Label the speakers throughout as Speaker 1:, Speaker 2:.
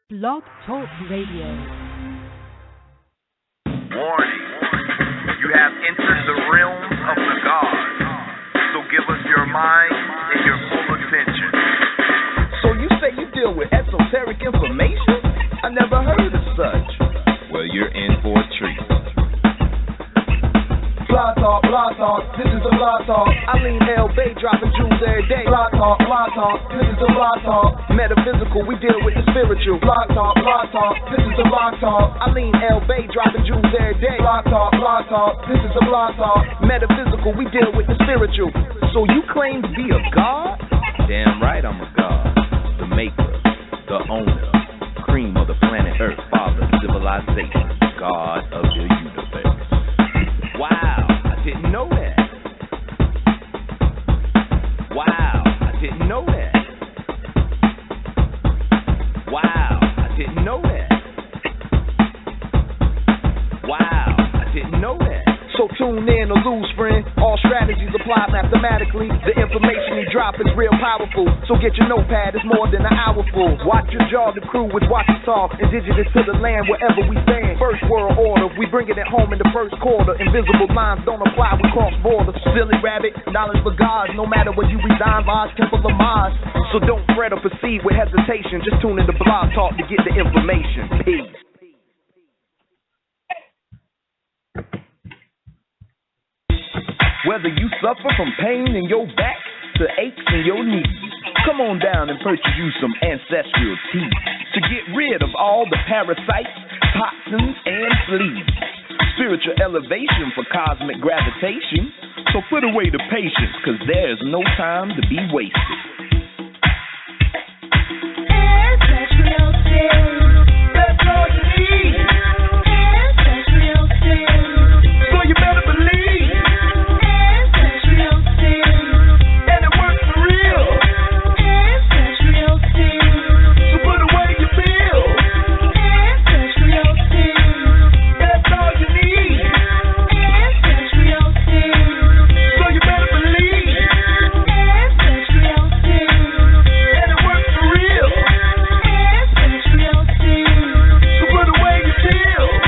Speaker 1: Blog Talk Radio.
Speaker 2: Warning, you have entered the realms of the gods, so give us your mind and your full attention.
Speaker 3: So you say you deal with esoteric information? I never heard of such.
Speaker 4: Well, you're in for a treat.
Speaker 3: Blog talk, this is the blog talk. Alim, El-Bey dropping jewels every day. Blog talk, this is the blog talk. Metaphysical, we deal with the spiritual. Blog talk, this is the blog talk. Alim, El-Bey dropping jewels every day. Blog talk, this is the blog talk. Metaphysical, we deal with the spiritual. So you claim to be a god?
Speaker 4: Damn right I'm a god. The maker, the owner, cream of the planet Earth, father, civilization, god of the universe. Wow, I didn't know that. Wow, I didn't know that. Wow, I didn't know that. Wow, I didn't know that.
Speaker 3: So tune in or lose, friend. All strategies apply mathematically. The information you drop is real powerful. So get your notepad, it's more than an hour full. Watch your jaw, the crew with Watch It Talk. Indigenous to the land wherever we stand. First world order, we bringing it home in the first quarter. Invisible lines don't apply, we cross borders. Silly rabbit, knowledge for gods. No matter where you reside, Lodge, Temple of Mars. So don't fret or proceed with hesitation. Just tune in to Blog Talk to get the information. Peace. Whether you suffer from pain in your back to aches in your knees, come on down and purchase you some Ancestral tea to get rid of all the parasites, toxins, and fleas. Spiritual elevation for cosmic gravitation. So put away the patience, cause there's no time to be wasted.
Speaker 5: Ancestral tea.
Speaker 3: That's all you need.
Speaker 5: Ancestral tea.
Speaker 3: So you better believe.
Speaker 5: Ancestral tea.
Speaker 3: And it works for real.
Speaker 5: Ancestral tea.
Speaker 3: So put away your pills.
Speaker 5: Ancestral tea.
Speaker 3: That's all you need.
Speaker 5: Ancestral tea.
Speaker 3: So you better believe.
Speaker 5: Ancestral tea.
Speaker 3: And it works for real.
Speaker 5: Ancestral tea.
Speaker 3: So put away your pills.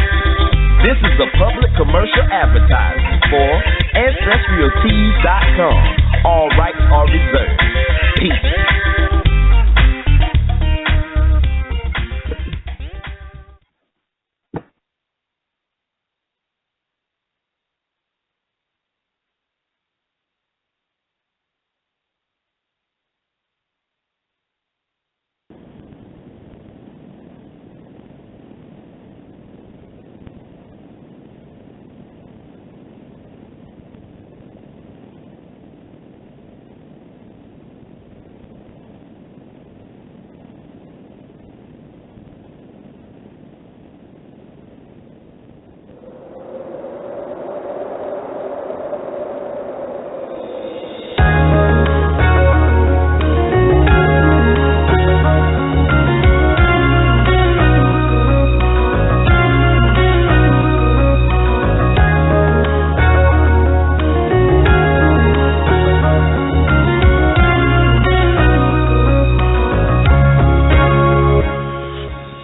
Speaker 3: This is a public commercial advertisement for AncestralTeas.com. All rights are reserved. Peace.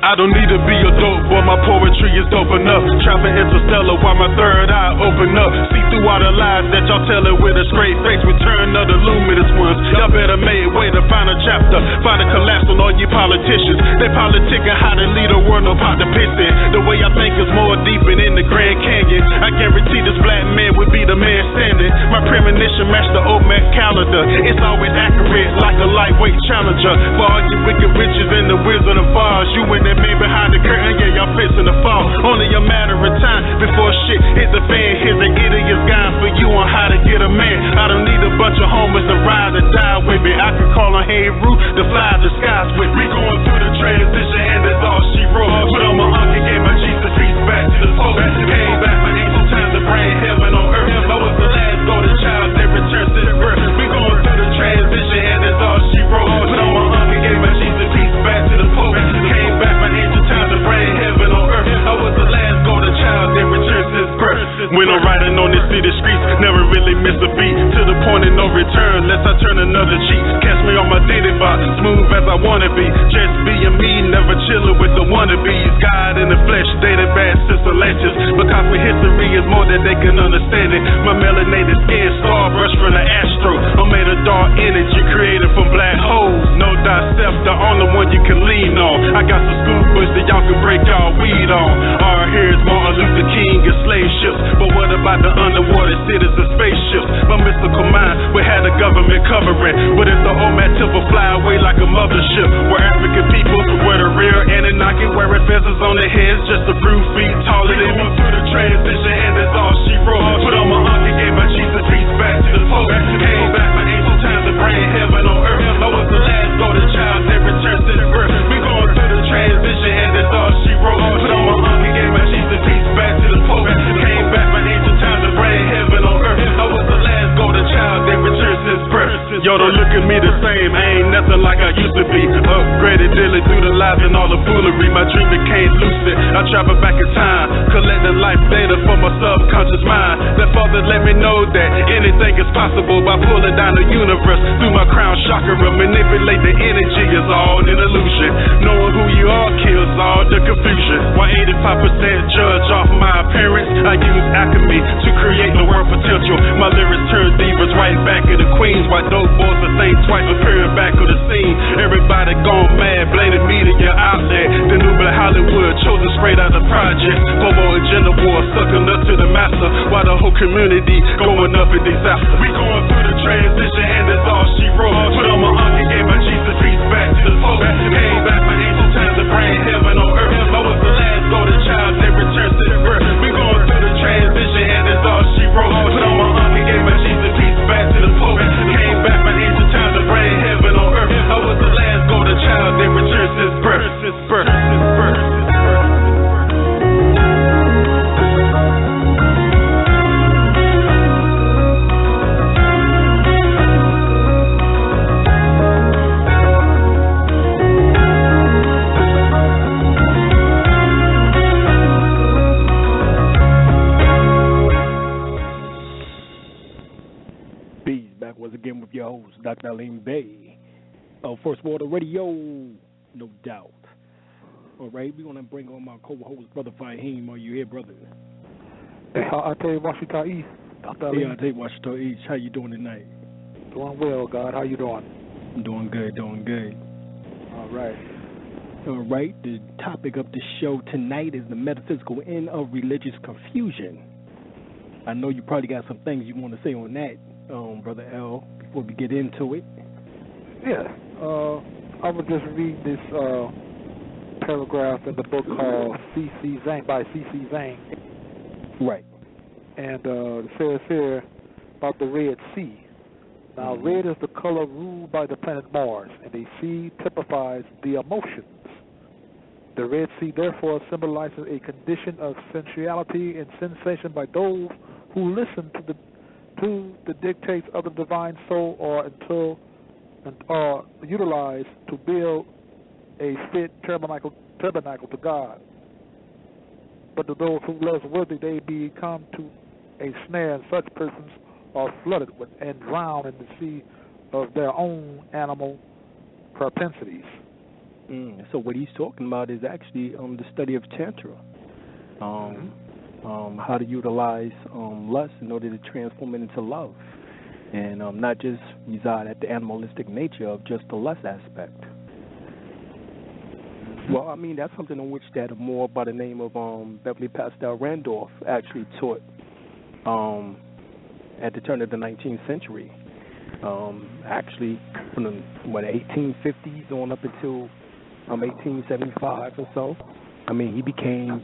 Speaker 6: I don't need to be a dope boy, my poetry is dope enough. Trapping interstellar while my third eye open up. See through all the lies that y'all telling with a straight face. Return of the luminous ones. Y'all better make way to find a chapter. Find a collapse on all you politicians. They politicking how to lead a world about the pissing. The way I think is more deep and in the Grand Canyon. I guarantee this black man would be the man standing. My premonition matched the Olmec calendar. It's always accurate like a lightweight challenger. For all you wicked witches and the Wizard of Oz, you and that man behind the curtain, yeah, y'all fixing to fall. Only a matter of time before shit hit the fan. Here's an idiot's guide for you on how to get a man. I don't need a bunch of homies to ride or die with me. I can call on Hey Roo to fly the skies with me. Going through the transition and that's all she wrote. Put on my uncle, gave my Jesus peace back to the folk. Came back for ancient times to bring heaven on earth. I was the last golden child that returned to the birth. We going through the transition and that's all she wrote. Put on my uncle, gave my Jesus peace back to the folk. Came back for ancient times to bring heaven on earth. I was the last golden child that returned to his birth. When I'm riding on this city streets, never really miss a beat. To the point of no return, unless I turn another cheek. Catch me on my daily vibe, smooth as I wanna be. Just being me, never chilling with wannabes. God in the flesh, dated bad sister latches. Because my history is more than they can understand it. My melanated skin, starburst from the astro. I'm made of dark energy created from black holes. No thyself, the only one you can lean on. I got some school books that y'all can break y'all weed on. Our here's Martin Luther King and slave ships. But what about the underwater cities and spaceships? My mystical mind, we had the government covering. But if the old man tip will fly away like a mothership, we're African people, we're the real Anunnaki, wearing feathers on their heads just to prove feet taller than me. Through the transition, and that's all she wrote. Put on my uncle, gave my Jesus peace back to the Pope. Came back my ancient times to bring heaven on earth. I was the last golden child that returned since birth. We going through the transition, and that's all she wrote. Put on my uncle, gave my Jesus peace back to the Pope. Came back my ancient times to bring heaven on earth. I was the last golden child that returned since birth. Yo, don't look at me the same, I ain't nothing like I used to be. Upgraded daily through the lies and all the foolery. My dream became lucid, I travel back in time, collecting life data for my subconscious mind. That father let me know that anything is possible by pulling down the universe through my crown chakra. Manipulate the energy is all an illusion. Knowing who you are kills all the confusion. While 85% judge off my appearance, I use alchemy to create the world potential. My lyrics turn divas right back at the queens. While dope boys that think twice appearing back on the scene. Everybody gone mad, blaming media outlet. The new black Hollywood chosen straight out of the project. Global agenda war sucking up to the master. While the whole community going up in disaster. We going through the transition and that's all she wrote. Put on my uncle, gave my Jesus peace back to the Pope. Came back my ancient times to bring heaven on earth. I was the last golden child that returned to the birth. We going through the transition and that's all she wrote. Put on my uncle, gave my Jesus peace back to the Pope. Came back my ancient times to bring heaven on earth. I was the last golden child that returned since birth. Since birth. Since birth.
Speaker 7: Once again with your host, Dr. El-Bey, First Water Radio, no doubt. All right, we're going to bring on my co-host, Brother Fahim. Are you here, brother?
Speaker 8: Hey, I tell you, Washington East, Dr.
Speaker 7: Hey, I tell you, Washington East. How you doing tonight?
Speaker 8: Doing well, God. How you doing?
Speaker 7: I'm doing good, doing good.
Speaker 8: All right.
Speaker 7: All right, the topic of the show tonight is the metaphysical end of religious confusion. I know you probably got some things you want to say on that, Brother L, before we get into it.
Speaker 8: Yeah, I would just read this paragraph in the book called C.C. Zhang by C.C. Zhang.
Speaker 7: Right.
Speaker 8: And it says here about the Red Sea. Now, red is the color ruled by the planet Mars, and the sea typifies the emotions. The Red Sea, therefore, symbolizes a condition of sensuality and sensation by those who listen to the dictates of the divine soul or utilized to build a fit tabernacle to God. But to those who less worthy, they become to a snare, and such persons are flooded with and drowned in the sea of their own animal propensities.
Speaker 7: So what he's talking about is actually the study of Tantra. How to utilize lust in order to transform it into love, and not just reside at the animalistic nature of just the lust aspect. Well, I mean, that's something on which that more by the name of Beverly Pastel Randolph actually taught at the turn of the 19th century. Actually, from the 1850s on up until 1875 or so. I mean, he became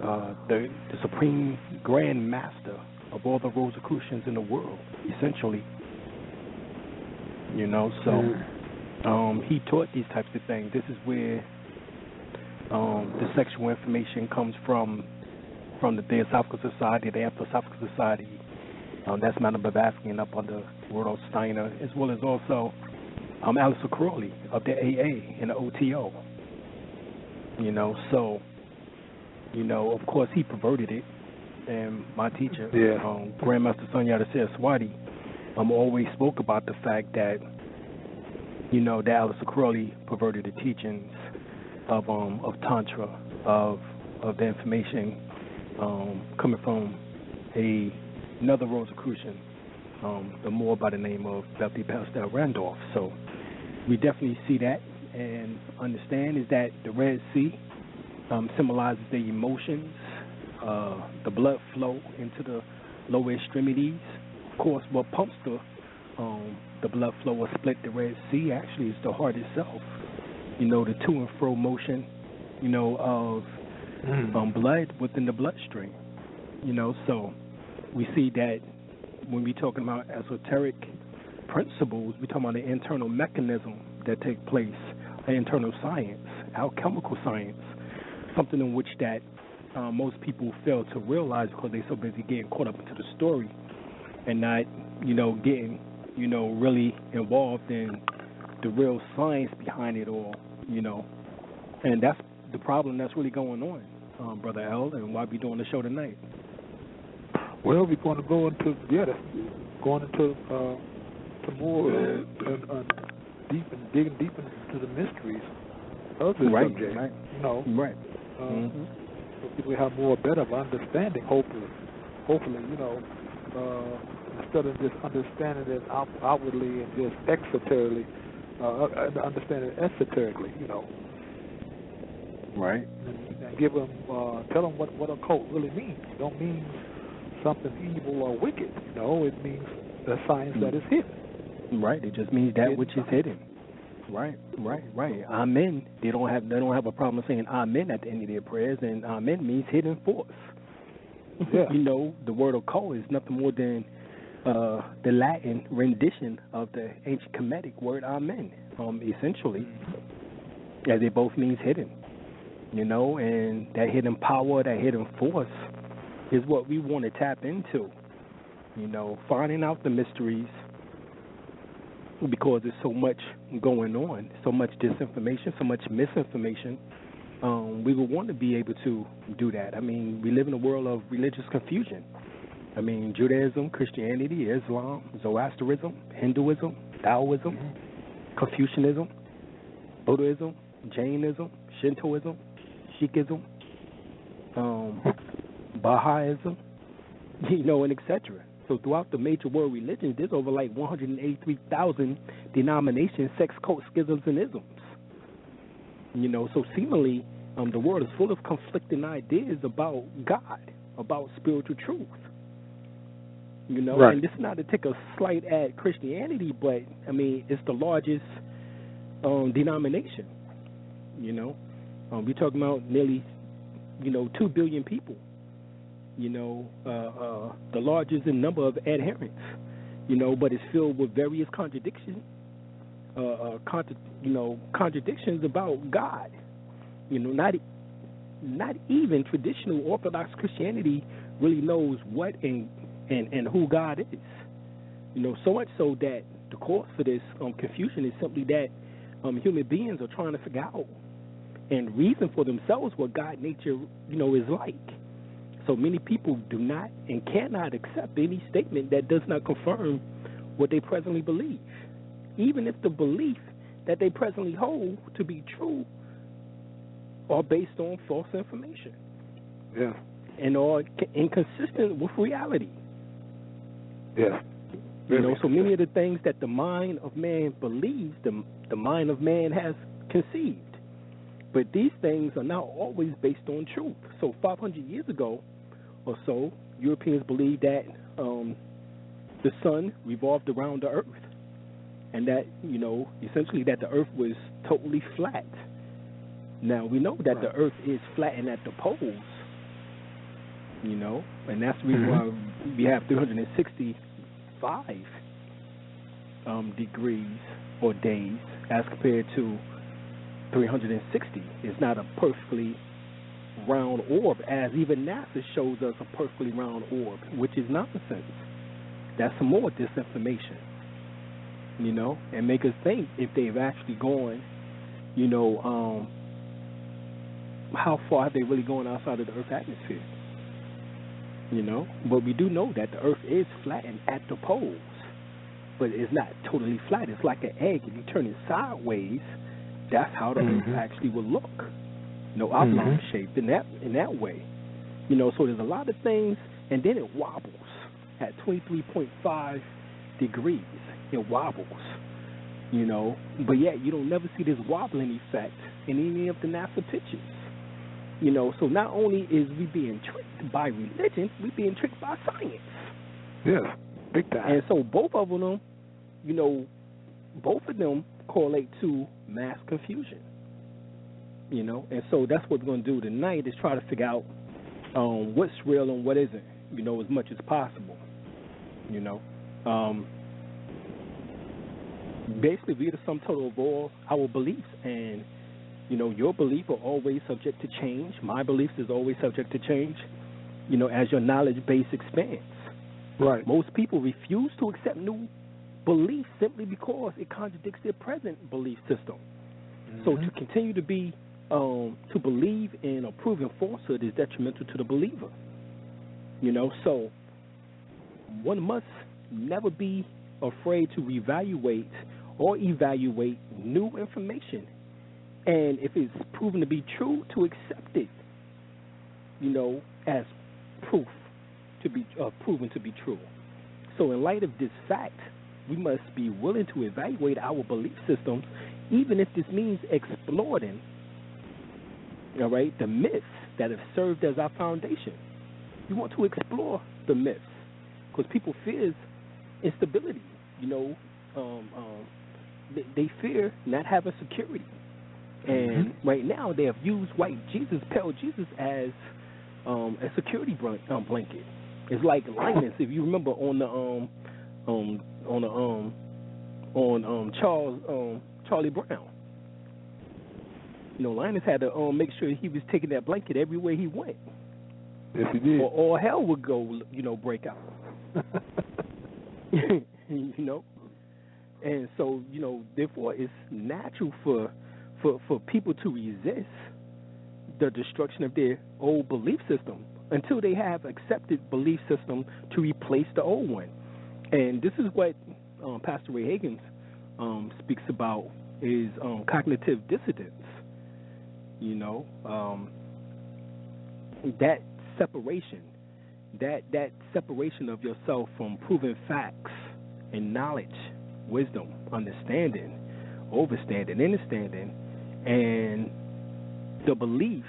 Speaker 7: the supreme grand master of all the Rosicrucians in the world, essentially. You know, so he taught these types of things. This is where the sexual information comes from the Theosophical Society, the Anthroposophical Society. That's Madame Blavatsky and up under Rudolf Steiner, as well as also Aleister Crowley of the AA and the OTO. You know, so, you know, of course he perverted it. And my teacher, Grandmaster Sunyata Saraswati, always spoke about the fact that, you know, that Aleister Crowley perverted the teachings of Tantra, of the information coming from another Rosicrucian, the more by the name of Bethany Pastel Randolph. So we definitely see that and understand is that the Red Sea symbolizes the emotions, the blood flow into the lower extremities. Of course, what pumps the blood flow or split the Red Sea actually is the heart itself. You know, the to and fro motion, you know, of blood within the bloodstream. You know, so we see that when we're talking about esoteric principles, we're talking about the internal mechanism that take place, the internal science, alchemical science, something in which that most people fail to realize because they're so busy getting caught up into the story and not, you know, getting, you know, really involved in the real science behind it all, you know. And that's the problem that's really going on, Brother L, and why we doing the show tonight.
Speaker 8: Well, we're going to go into, going into to more digging deep into the mysteries of this subject.
Speaker 7: Right.
Speaker 8: You know,
Speaker 7: right.
Speaker 8: So people have more better understanding, hopefully, you know, instead of just understanding it outwardly and just exoterically, understanding it esoterically, you know.
Speaker 7: Right.
Speaker 8: And give them, tell them what a cult really means. It don't mean something evil or wicked, you know. It means the science that is hidden.
Speaker 7: Right. It just means that which is hidden. Right. Amen. They don't have a problem saying amen at the end of their prayers, and amen means hidden force.
Speaker 8: Yeah.
Speaker 7: You know, the word occult is nothing more than the Latin rendition of the ancient Kemetic word amen, essentially, as it both means hidden. You know, and that hidden power, that hidden force is what we want to tap into. You know, finding out the mysteries, because there's so much going on, so much disinformation, so much misinformation. We would want to be able to do that. I mean, we live in a world of religious confusion. I mean, Judaism, Christianity, Islam, Zoroastrianism, Hinduism, Taoism, Confucianism, Buddhism, Jainism, Shintoism, Sikhism, Baha'ism, you know, and etc. So throughout the major world religions, there's over like 183,000 denominations, sects, cults, schisms, and isms. You know, so seemingly the world is full of conflicting ideas about God, about spiritual truth. You know, and this is not to take a slight at Christianity, but, I mean, it's the largest denomination. You know, we're talking about nearly, 2 billion people. You know, the largest in number of adherents. You know, but it's filled with various contradictions. Contradictions about God. You know, not even traditional Orthodox Christianity really knows what and who God is. You know, so much so that the cause for this confusion is simply that human beings are trying to figure out and reason for themselves what God nature, is like. So many people do not and cannot accept any statement that does not confirm what they presently believe, even if the belief that they presently hold to be true are based on false information.
Speaker 8: Yeah.
Speaker 7: And are inconsistent with reality.
Speaker 8: Yeah.
Speaker 7: So many of the things that the mind of man believes, the mind of man has conceived. But these things are not always based on truth. So 500 years ago or so, Europeans believed that the sun revolved around the earth. And that, essentially that the earth was totally flat. Now, we know that the earth is flattened at the poles, and that's the reason why we have 365 degrees or days as compared to 360. It's not a perfectly round orb, as even NASA shows us a perfectly round orb, which is nonsense. That's some more disinformation, and make us think if they've actually gone, how far have they really gone outside of the Earth's atmosphere? But we do know that the Earth is flattened at the poles, but it's not totally flat. It's like an egg. If you turn it sideways, That's how the Earth actually would look. Oblong shaped in that way. So there's a lot of things, and then it wobbles at 23.5 degrees. It wobbles. But yet you don't never see this wobbling effect in any of the NASA pictures. So not only is we being tricked by religion, we being tricked by science.
Speaker 8: Yes, big time.
Speaker 7: And so both of them, correlate to mass confusion. And so that's what we're going to do tonight is try to figure out what's real and what isn't, as much as possible. Basically, we're the sum total of all our beliefs, and your beliefs are always subject to change. My beliefs is always subject to change. As your knowledge base expands.
Speaker 8: Right.
Speaker 7: Most people refuse to accept new beliefs simply because it contradicts their present belief system. So to continue to be to believe in a proven falsehood is detrimental to the believer. So one must never be afraid to reevaluate or evaluate new information, and if it's proven to be true, to accept it, as proof to be proven to be true. So in light of this fact, we must be willing to evaluate our belief systems, even if this means exploiting, the myths that have served as our foundation. We want to explore the myths because people fear instability. They fear not having security, and right now they have used pale Jesus as a security blanket. It's like Linus, if you remember on Charlie Brown. Linus had to make sure he was taking that blanket everywhere he went.
Speaker 8: Yes, he did.
Speaker 7: Or all hell would go, break out. And so, therefore, it's natural for people to resist the destruction of their old belief system until they have accepted belief system to replace the old one. And this is what Pastor Ray Higgins speaks about is cognitive dissonance. That separation, that separation of yourself from proven facts and knowledge, wisdom, understanding, overstanding, understanding, and the beliefs,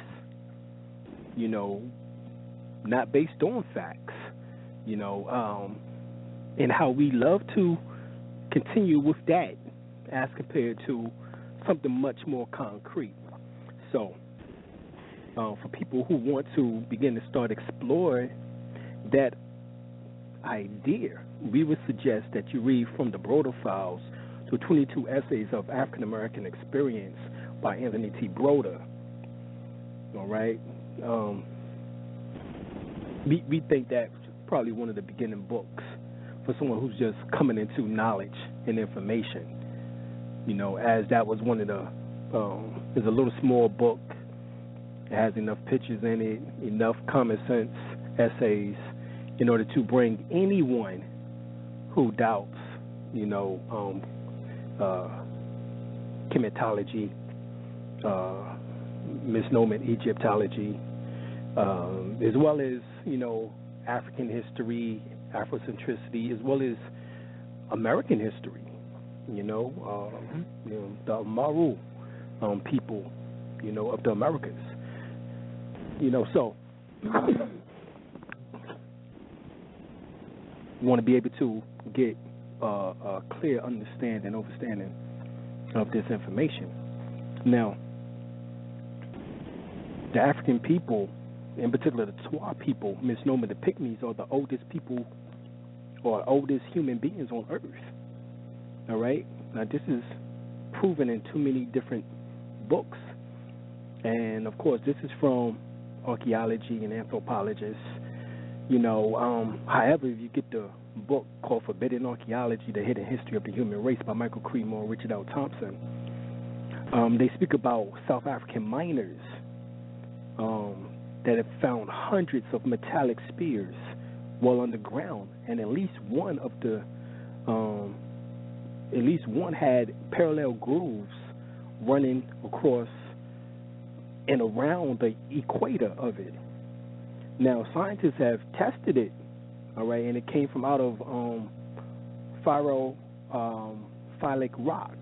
Speaker 7: not based on facts, and how we love to continue with that as compared to something much more concrete. So, for people who want to begin to start exploring that idea, we would suggest that you read From the Broader Files to 22 Essays of African American Experience by Anthony T. Broder. All right? We think that's probably one of the beginning books for someone who's just coming into knowledge and information. As that was one of the, it's a little small book. It has enough pictures in it, enough common sense essays in order to bring anyone who doubts, chematology, misnomer Egyptology, as well as, African history, Afrocentricity, as well as American history, the Maru people, of the Americas. So you want to be able to get a clear understanding, overstanding of this information. Now, the African people, in particular the Twa people, misnomer the Pygmies, are the oldest people or oldest human beings on Earth. All right? Now, this is proven in too many different books. And, of course, this is from archaeology and anthropologists. However, if you get the book called Forbidden Archaeology, The Hidden History of the Human Race by Michael Creedmoor and Richard L. Thompson, they speak about South African miners that have found hundreds of metallic spears well underground, and at least one had parallel grooves running across and around the equator of it. Now, scientists have tested it, all right, and it came from out of phylic rock,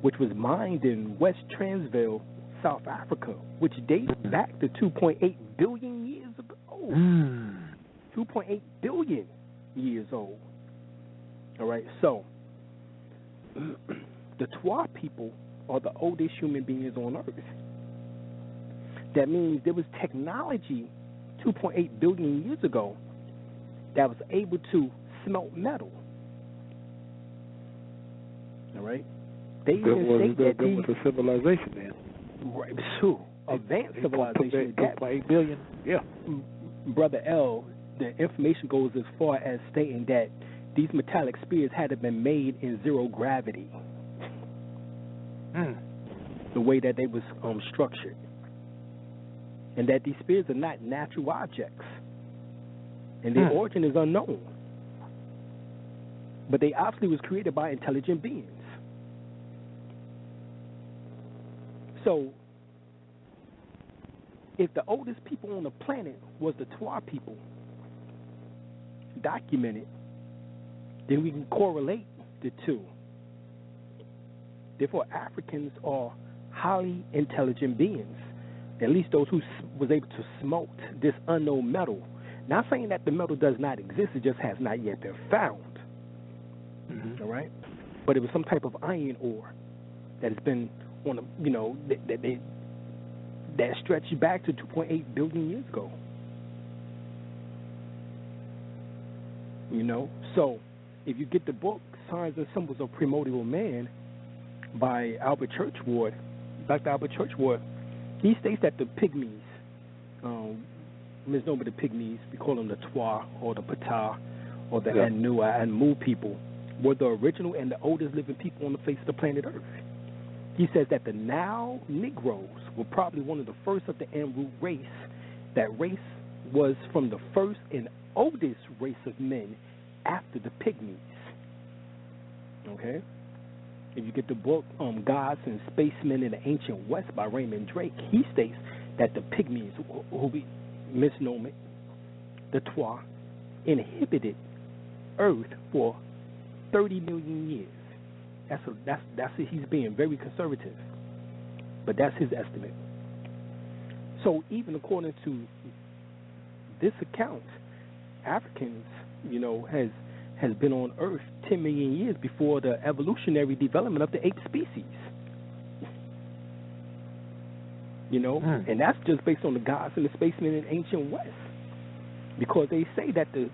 Speaker 7: which was mined in West Transvaal, South Africa, which dates back to 2.8 billion years ago. 2.8 billion years old. All right, so the Twa people are the oldest human beings on Earth. That means there was technology 2.8 billion years ago that was able to smelt metal. All right? They even say that
Speaker 8: there was a civilization then.
Speaker 7: Right, so advanced civilization.
Speaker 8: 2.8 billion, yeah.
Speaker 7: Brother L, the information goes as far as stating that these metallic spheres had to been made in zero gravity. The way that they was structured. And that these spheres are not natural objects. And their origin is unknown. But they obviously was created by intelligent beings. So, if the oldest people on the planet was the Twa people, documented, then we can correlate the two. Therefore, Africans are highly intelligent beings, at least those who was able to smelt this unknown metal. Not saying that the metal does not exist, it just has not yet been found. All right? But it was some type of iron ore that has been on a, that stretched back to 2.8 billion years ago. So if you get the book Signs and Symbols of Primordial Man by Albert Churchward, Dr. Albert Churchward, he states that the Pygmies, misnomer the Pygmies, we call them the Twa or the Ptah or the Anu people, were the original and the oldest living people on the face of the planet Earth. He says that the now Negroes were probably one of the first of the en route race. That race was from the first and oldest race of men after the Pygmies. Okay? If you get the book Gods and Spacemen in the Ancient West by Raymond Drake, he states that the Pygmies, who we misnomer the Twa, inhabited Earth for 30 million years. That's it. He's being very conservative, but that's his estimate. So even according to this account, Africans, has been on Earth 10 million years before the evolutionary development of the ape species. And that's just based on the Gods and the Spacemen in Ancient West, because they say that the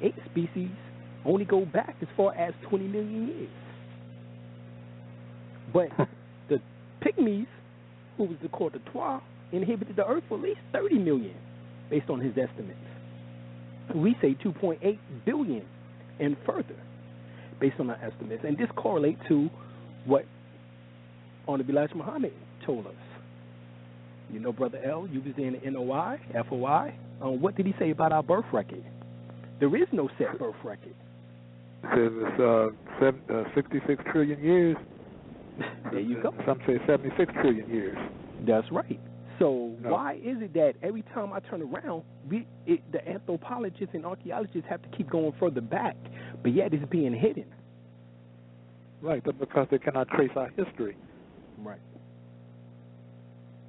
Speaker 7: ape species only go back as far as 20 million years. But the Pygmies, who was called the Twa, inhabited the Earth for at least 30 million, based on his estimates. We say 2.8 billion and further, based on our estimates. And this correlates to what Honorable Elijah Muhammad told us. Brother L, you was in the NOI, FOI. What did he say about our birth record? There is no set birth record.
Speaker 8: It says it's 66 trillion years.
Speaker 7: There you go.
Speaker 8: Some say 76 trillion years.
Speaker 7: That's right. So why is it that every time I turn around, the anthropologists and archaeologists have to keep going further back, but yet it's being hidden?
Speaker 8: Right, but because they cannot trace our history.
Speaker 7: Right.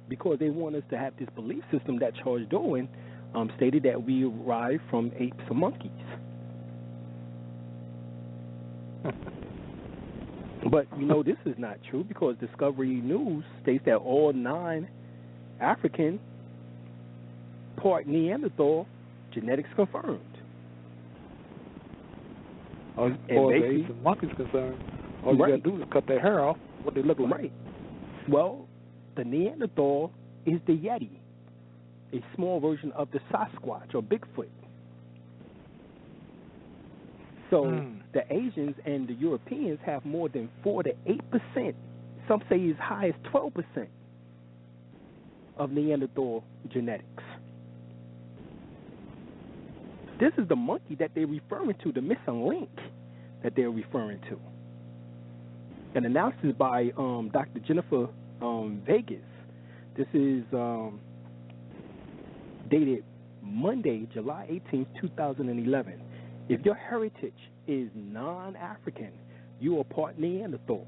Speaker 7: Because they want us to have this belief system that Charles Darwin stated that we arrived from apes or monkeys. But, this is not true, because Discovery News states that all 9 African, part Neanderthal, genetics confirmed.
Speaker 8: As far as the apes and monkeys concerned, all you got to do is cut their hair off, what they look like.
Speaker 7: Right. Well, the Neanderthal is the Yeti, a small version of the Sasquatch or Bigfoot. So the Asians and the Europeans have more than 4 to 8%, some say as high as 12% of Neanderthal genetics. This is the monkey that they're referring to, the missing link that they're referring to. An analysis by Dr. Jennifer Vegas. This is dated Monday, July 18th, 2011. If your heritage is non-African, you are part Neanderthal,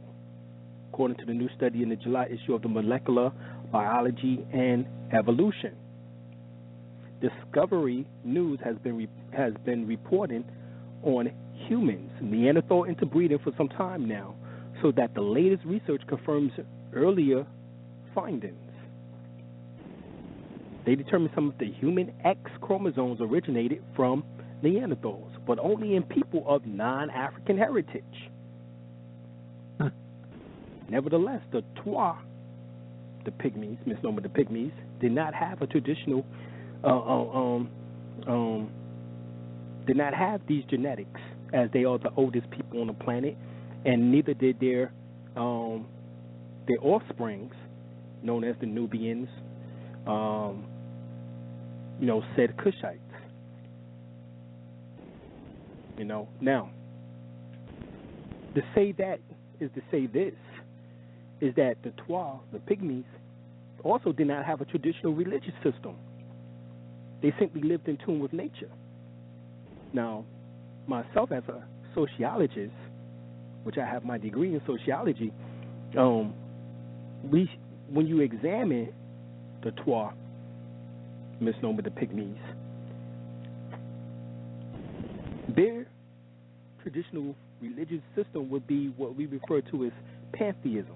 Speaker 7: according to the new study in the July issue of the Molecular Biology and Evolution. Discovery News has been reporting on humans, Neanderthal interbreeding for some time now, so that the latest research confirms earlier findings. They determined some of the human X chromosomes originated from Neanderthals, but only in people of non-African heritage. Nevertheless, the Twa, the Pygmies, misnomer the Pygmies, did not have a traditional, did not have these genetics, as they are the oldest people on the planet, and neither did their offsprings, known as the Nubians, said Cushites. Now, to say that is to say this, is that the Twa, the Pygmies, also did not have a traditional religious system. They simply lived in tune with nature. Now, myself as a sociologist, which I have my degree in sociology, when you examine the Twa, misnomer the Pygmies, their traditional religious system would be what we refer to as Pantheism.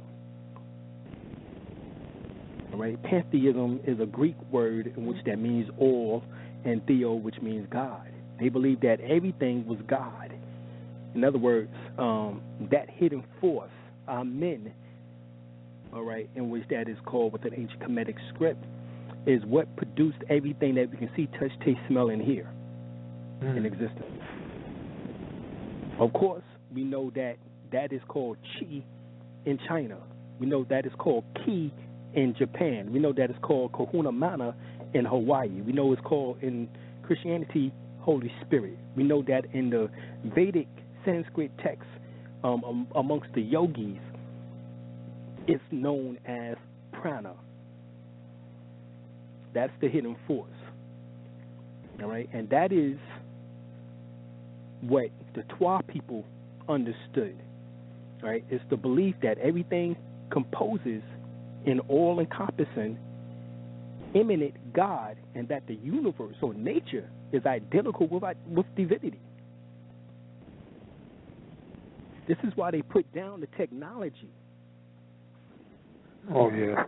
Speaker 7: All right, Pantheism is a Greek word in which that means all, and theo, which means God. They believe that everything was God. In other words, that hidden force, Amen, all right, in which that is called with an ancient Kemetic script, is what produced everything that we can see, touch, taste, smell, and hear in existence. Of course, we know that that is called Chi in China. We know that is called Ki in Japan. We know that it's called Kahuna Mana in Hawaii. We know it's called in Christianity Holy Spirit. We know that in the Vedic Sanskrit text amongst the yogis, it's known as prana. That's the hidden force. All right, and that is what the Twa people understood. All right, it's the belief that everything composes in all-encompassing, immanent God, and that the universe or nature is identical with divinity. This is why they put down the technology.
Speaker 8: Oh, yeah.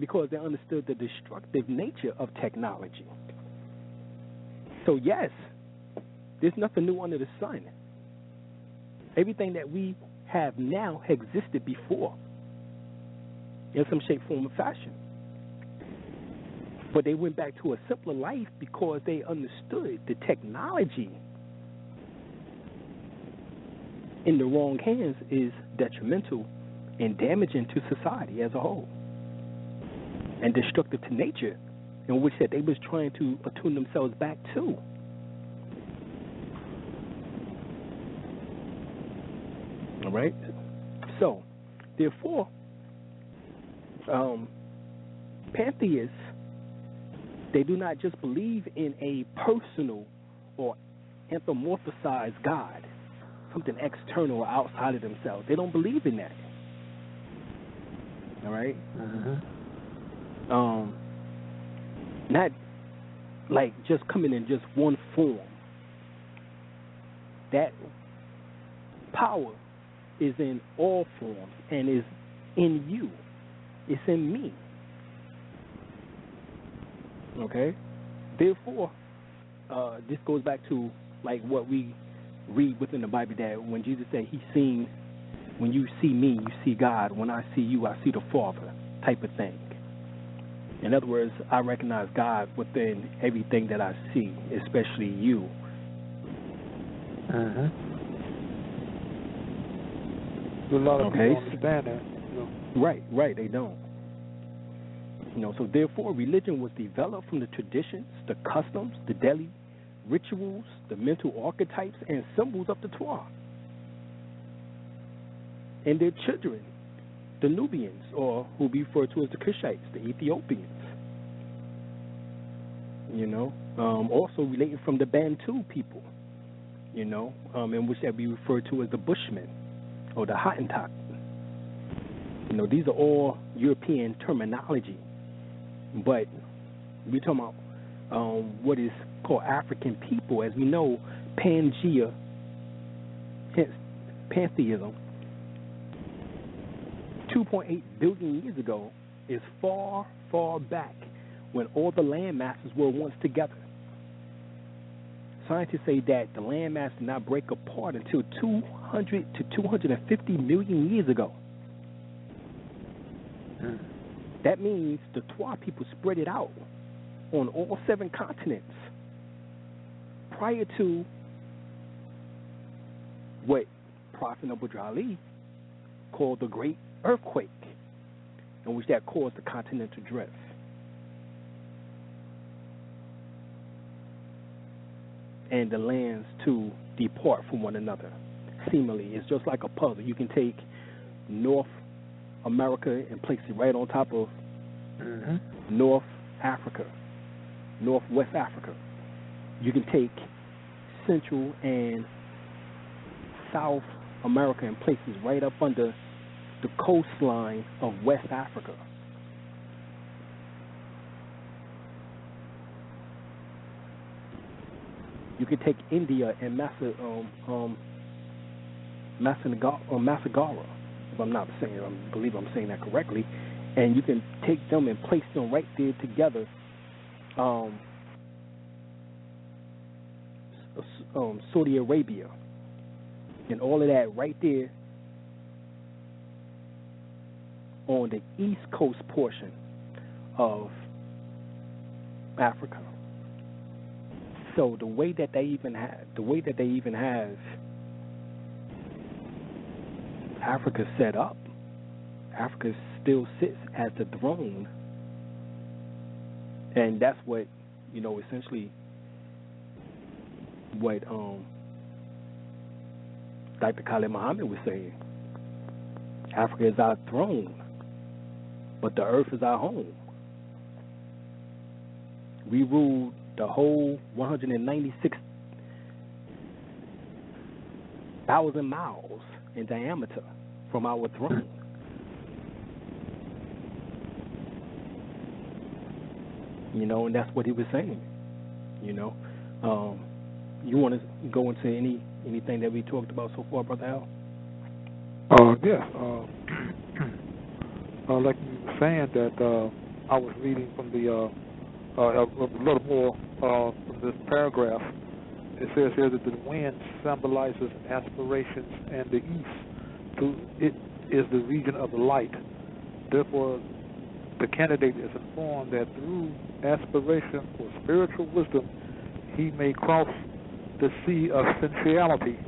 Speaker 7: Because they understood the destructive nature of technology. So, yes, there's nothing new under the sun. Everything that we have now existed before in some shape, form, or fashion. But they went back to a simpler life because they understood the technology in the wrong hands is detrimental and damaging to society as a whole, and destructive to nature, in which that they was trying to attune themselves back to. All right? So, therefore, pantheists, they do not just believe in a personal or anthropomorphized God, something external or outside of themselves. They don't believe in that. All right? Not like just coming in just one form. That power is in all forms and is in you. It's in me. Okay? Therefore, this goes back to like what we read within the Bible, that when Jesus said he's seen, when you see me, you see God. When I see you, I see the Father, type of thing. In other words, I recognize God within everything that I see, especially you.
Speaker 8: A lot of people understand that.
Speaker 7: Right, they don't. So therefore, religion was developed from the traditions, the customs, the daily rituals, the mental archetypes, and symbols of the Twa. and their children, the Nubians, or who we refer to as the Cushites, the Ethiopians. Also related from the Bantu people, in which that we refer to as the Bushmen or the Hottentot. These are all European terminology, but we're talking about what is called African people. As we know, Pangea, hence Pantheism, 2.8 billion years ago is far, far back when all the land masses were once together. Scientists say that the land mass did not break apart until 200 to 250 million years ago. That means the Twa people spread it out on all 7 continents prior to what Prophet Abu Ali called the Great Earthquake, in which that caused the continental drift. And the lands to depart from one another. Seemingly, it's just like a puzzle. You can take North America and place it right on top of North Africa, Northwest Africa. You can take Central and South America and place it right up under the coastline of West Africa. You could take India and Masagara, if I'm not saying, I believe I'm saying that correctly, and you can take them and place them right there together. Saudi Arabia, and all of that right there on the east coast portion of Africa. So the way that they even have Africa set up, Africa still sits as the throne, and that's what essentially what Dr. Khalid Muhammad was saying. Africa is our throne, but the earth is our home. We rule the whole 196,000 miles in diameter from our throne. And that's what he was saying. You want to go into anything that we talked about so far, Brother Al?
Speaker 8: Yes. Like you were saying that I was reading from the a little more from this paragraph. It says here that the wind symbolizes aspirations, and the east it is the region of the light. Therefore, the candidate is informed that through aspiration for spiritual wisdom, he may cross the sea of sensuality.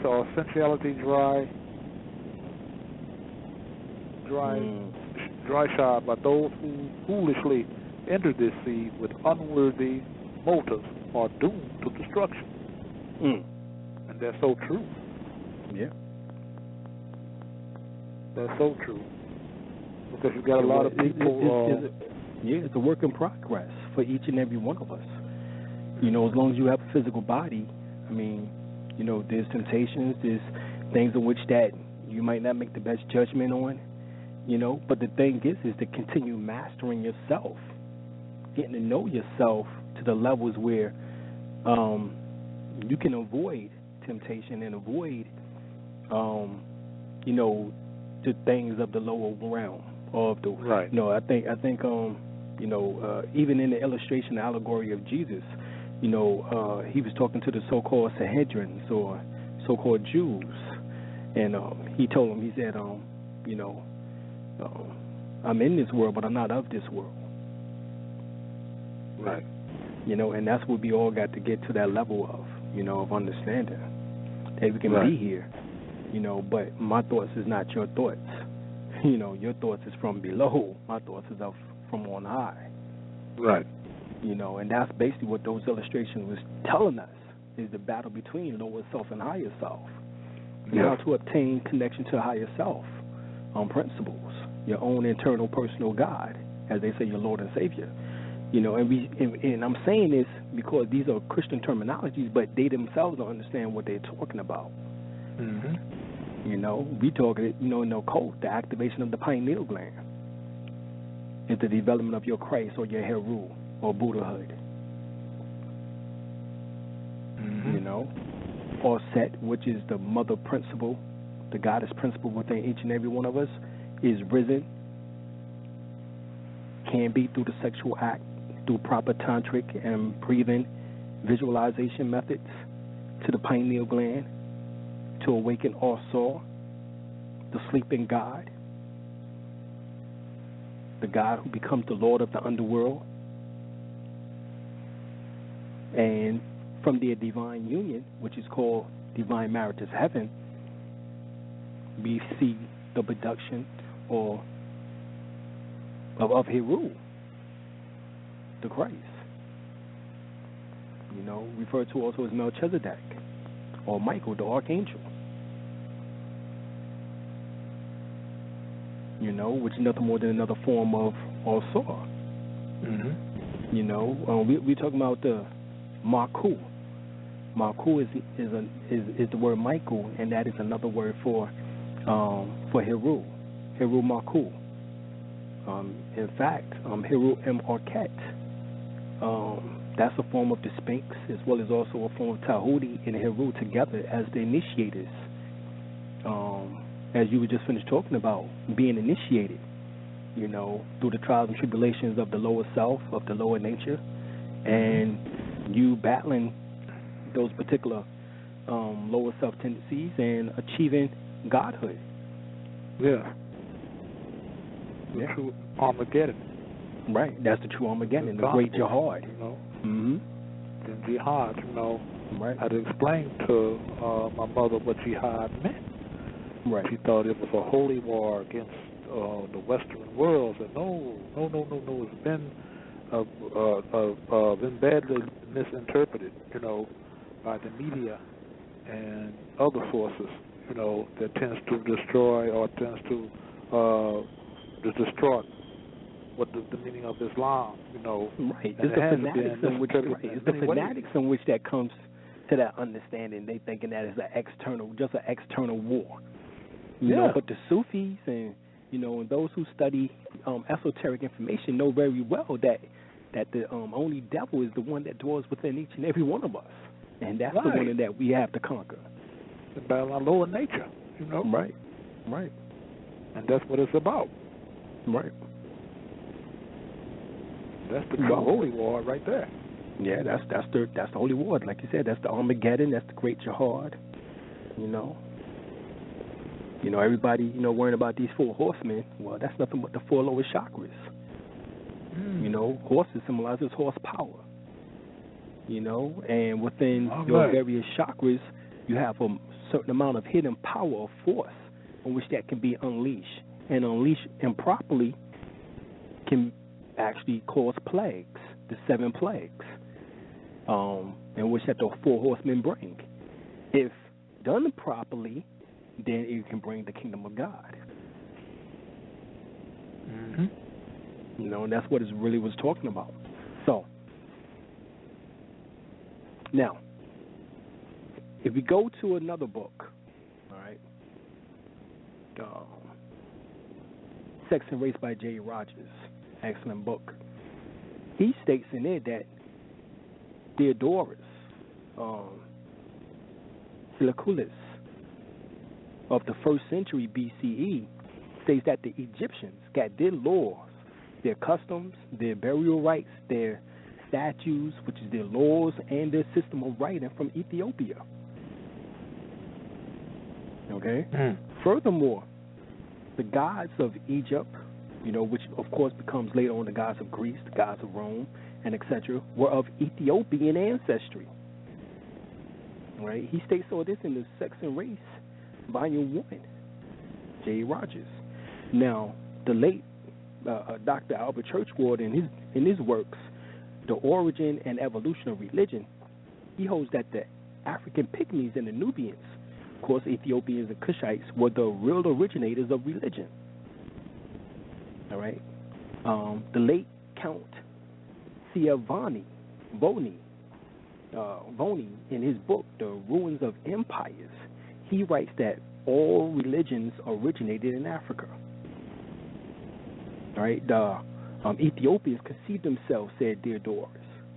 Speaker 8: So sensuality dry shod by those who foolishly enter this sea with unworthy motives are doomed to destruction. And that's so true.
Speaker 7: Yeah.
Speaker 8: That's so true. Because you've got a lot of people...
Speaker 7: it's a work in progress for each and every one of us. As long as you have a physical body, there's temptations, there's things in which that you might not make the best judgment on, but the thing is to continue mastering yourself, getting to know yourself to the levels where you can avoid temptation and avoid, the things of the lower realm of the.
Speaker 8: Right.
Speaker 7: I think even in the illustration, the allegory of Jesus, he was talking to the so-called Sanhedrins or so-called Jews, and he told them, he said, I'm in this world, but I'm not of this world.
Speaker 8: Right.
Speaker 7: And that's what we all got to get to that level of, of understanding that we can be here, but my thoughts is not your thoughts. Your thoughts is from below. My thoughts is up from on high.
Speaker 8: Right.
Speaker 7: And that's basically what those illustrations was telling us, is the battle between lower self and higher self. and how to obtain connection to higher self, principles, your own internal personal God, as they say, your Lord and Savior. You know, and I'm saying this because these are Christian terminologies, but they themselves don't understand what they're talking about.
Speaker 8: Mm-hmm.
Speaker 7: You know, we talk it, you know, in the occult, the activation of the pineal gland is the development of your Christ or your Heru or Buddhahood.
Speaker 8: Mm-hmm.
Speaker 7: You know, or Set, which is the mother principle, the goddess principle within each and every one of us, is risen, can be through the sexual act, through proper tantric and breathing visualization methods to the pineal gland to awaken all soul, the sleeping God, the God who becomes the Lord of the underworld. And from their divine union, which is called divine marriage as heaven, we see the production or of Heru, the Christ. You know, referred to also as Melchizedek or Michael, the archangel. You know, which is nothing more than another form of Osor.
Speaker 8: Mm-hmm.
Speaker 7: You know, we're talking about the Maku. Maku is the word Michael, and that is another word for Heru. Heru Maku. In fact, Heru M. Arquette, that's a form of the Sphinx, as well as also a form of Tahuti and Heru together as the initiators. As you were just finished talking about, being initiated, you know, through the trials and tribulations of the lower self, of the lower nature, and you battling those particular lower self tendencies and achieving godhood.
Speaker 8: Yeah. The true Armageddon.
Speaker 7: Right, that's the true Armageddon, the great jihad.
Speaker 8: You know.
Speaker 7: Mm-hmm.
Speaker 8: And jihad, you know,
Speaker 7: right.
Speaker 8: I had to explain to my mother what jihad meant.
Speaker 7: Right.
Speaker 8: She thought it was a holy war against the Western world. And no. It's been badly misinterpreted, you know, by the media and other sources, you know, that tends to destroy or tends to distort what the meaning of Islam, you know.
Speaker 7: Right. It's the fanatics in which, it's the fanatics in which that comes to that understanding. They thinking that is just an external war. You know, but the Sufis and, you know, and those who study esoteric information know very well that the only devil is the one that dwells within each and every one of us. And that's the one that we have to conquer.
Speaker 8: The battle our lower nature, you know.
Speaker 7: Right.
Speaker 8: And that's what it's about.
Speaker 7: Right.
Speaker 8: That's the true holy war right there.
Speaker 7: Yeah, that's the holy war. Like you said, that's the Armageddon, that's the great jihad. You know. You know, everybody, you know, worrying about these 4 horsemen. Well, that's nothing but the 4 lowest chakras. You know, horses symbolizes horsepower. You know, and within your various chakras, you have a certain amount of hidden power or force in which that can be unleashed. And unleashed improperly can actually cause plagues, the 7 plagues, in which that the 4 horsemen bring. If done properly, then it can bring the kingdom of God.
Speaker 8: Mm-hmm.
Speaker 7: You know, and that's what it really was talking about. So, now, if we go to another book, all right, Sex and Race by J. Rogers, excellent book. He states in it that Theodorus Silaculis of the 1st century BCE states that the Egyptians got their laws, their customs, their burial rites, their statues, which is their laws, and their system of writing from Ethiopia. Okay? Furthermore, the gods of Egypt, you know, which of course becomes later on the gods of Greece, the gods of Rome, and etc., were of Ethiopian ancestry. Right? He states all this in the Sex and Race, Volume 1, J. Rogers. Now, the late Dr. Albert Churchward, in his works, The Origin and Evolution of Religion, he holds that the African Pygmies and the Nubians course, Ethiopians and Cushites were the real originators of religion. All right. The late Count Siavani Boni, in his book, The Ruins of Empires, he writes that all religions originated in Africa. All right. The Ethiopians conceived themselves, said Diodorus,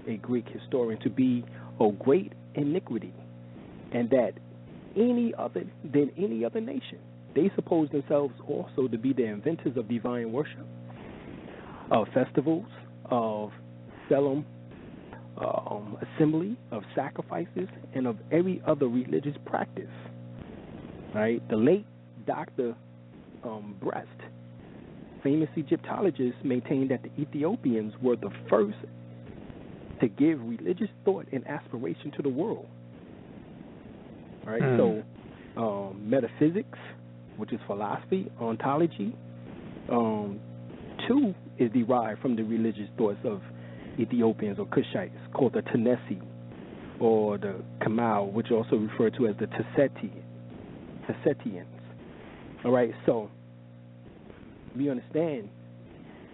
Speaker 7: a Greek historian, to be a great iniquity, and that any other nation. They suppose themselves also to be the inventors of divine worship, of festivals, of solemn assembly, of sacrifices, and of every other religious practice. Right? The late Dr. Brest, famous Egyptologist, maintained that the Ethiopians were the first to give religious thought and aspiration to the world. All right, so metaphysics, which is philosophy, ontology, too, is derived from the religious thoughts of Ethiopians or Cushites, called the Tanesi or the Kamal, which are also referred to as the Tassetians. All right, so we understand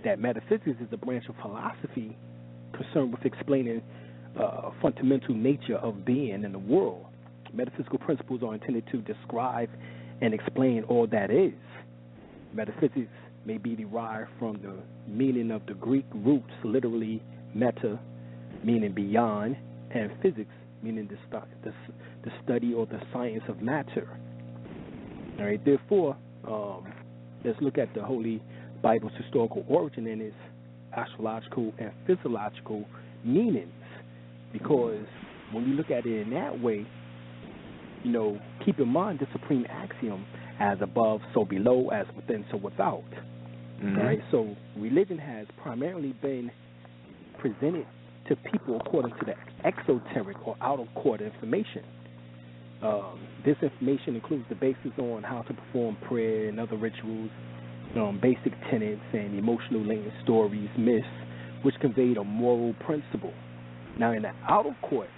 Speaker 7: that metaphysics is a branch of philosophy concerned with explaining fundamental nature of being in the world. Metaphysical principles are intended to describe and explain all that is. Metaphysics may be derived from the meaning of the Greek roots, literally meta, meaning beyond, and physics, meaning the study or the science of matter. All right. Therefore, let's look at the Holy Bible's historical origin and its astrological and physiological meanings, because when we look at it in that way, keep in mind the supreme axiom, as above, so below, as within, so without. Mm-hmm. All right, so religion has primarily been presented to people according to the exoteric or out-of-court information. This information includes the basis on how to perform prayer and other rituals, basic tenets and emotional linked stories, myths, which conveyed a moral principle. Now, in the outer court,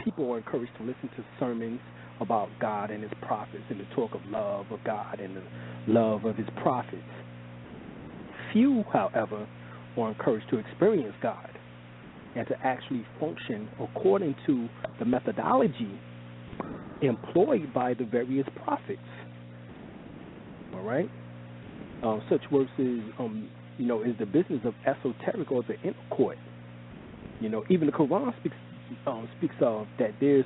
Speaker 7: people are encouraged to listen to sermons about God and his prophets and the talk of love of God and the love of his prophets. Few, however, are encouraged to experience God and to actually function according to the methodology employed by the various prophets. All right? Such works is the business of esoteric or the inner court. Even the Quran speaks of that there's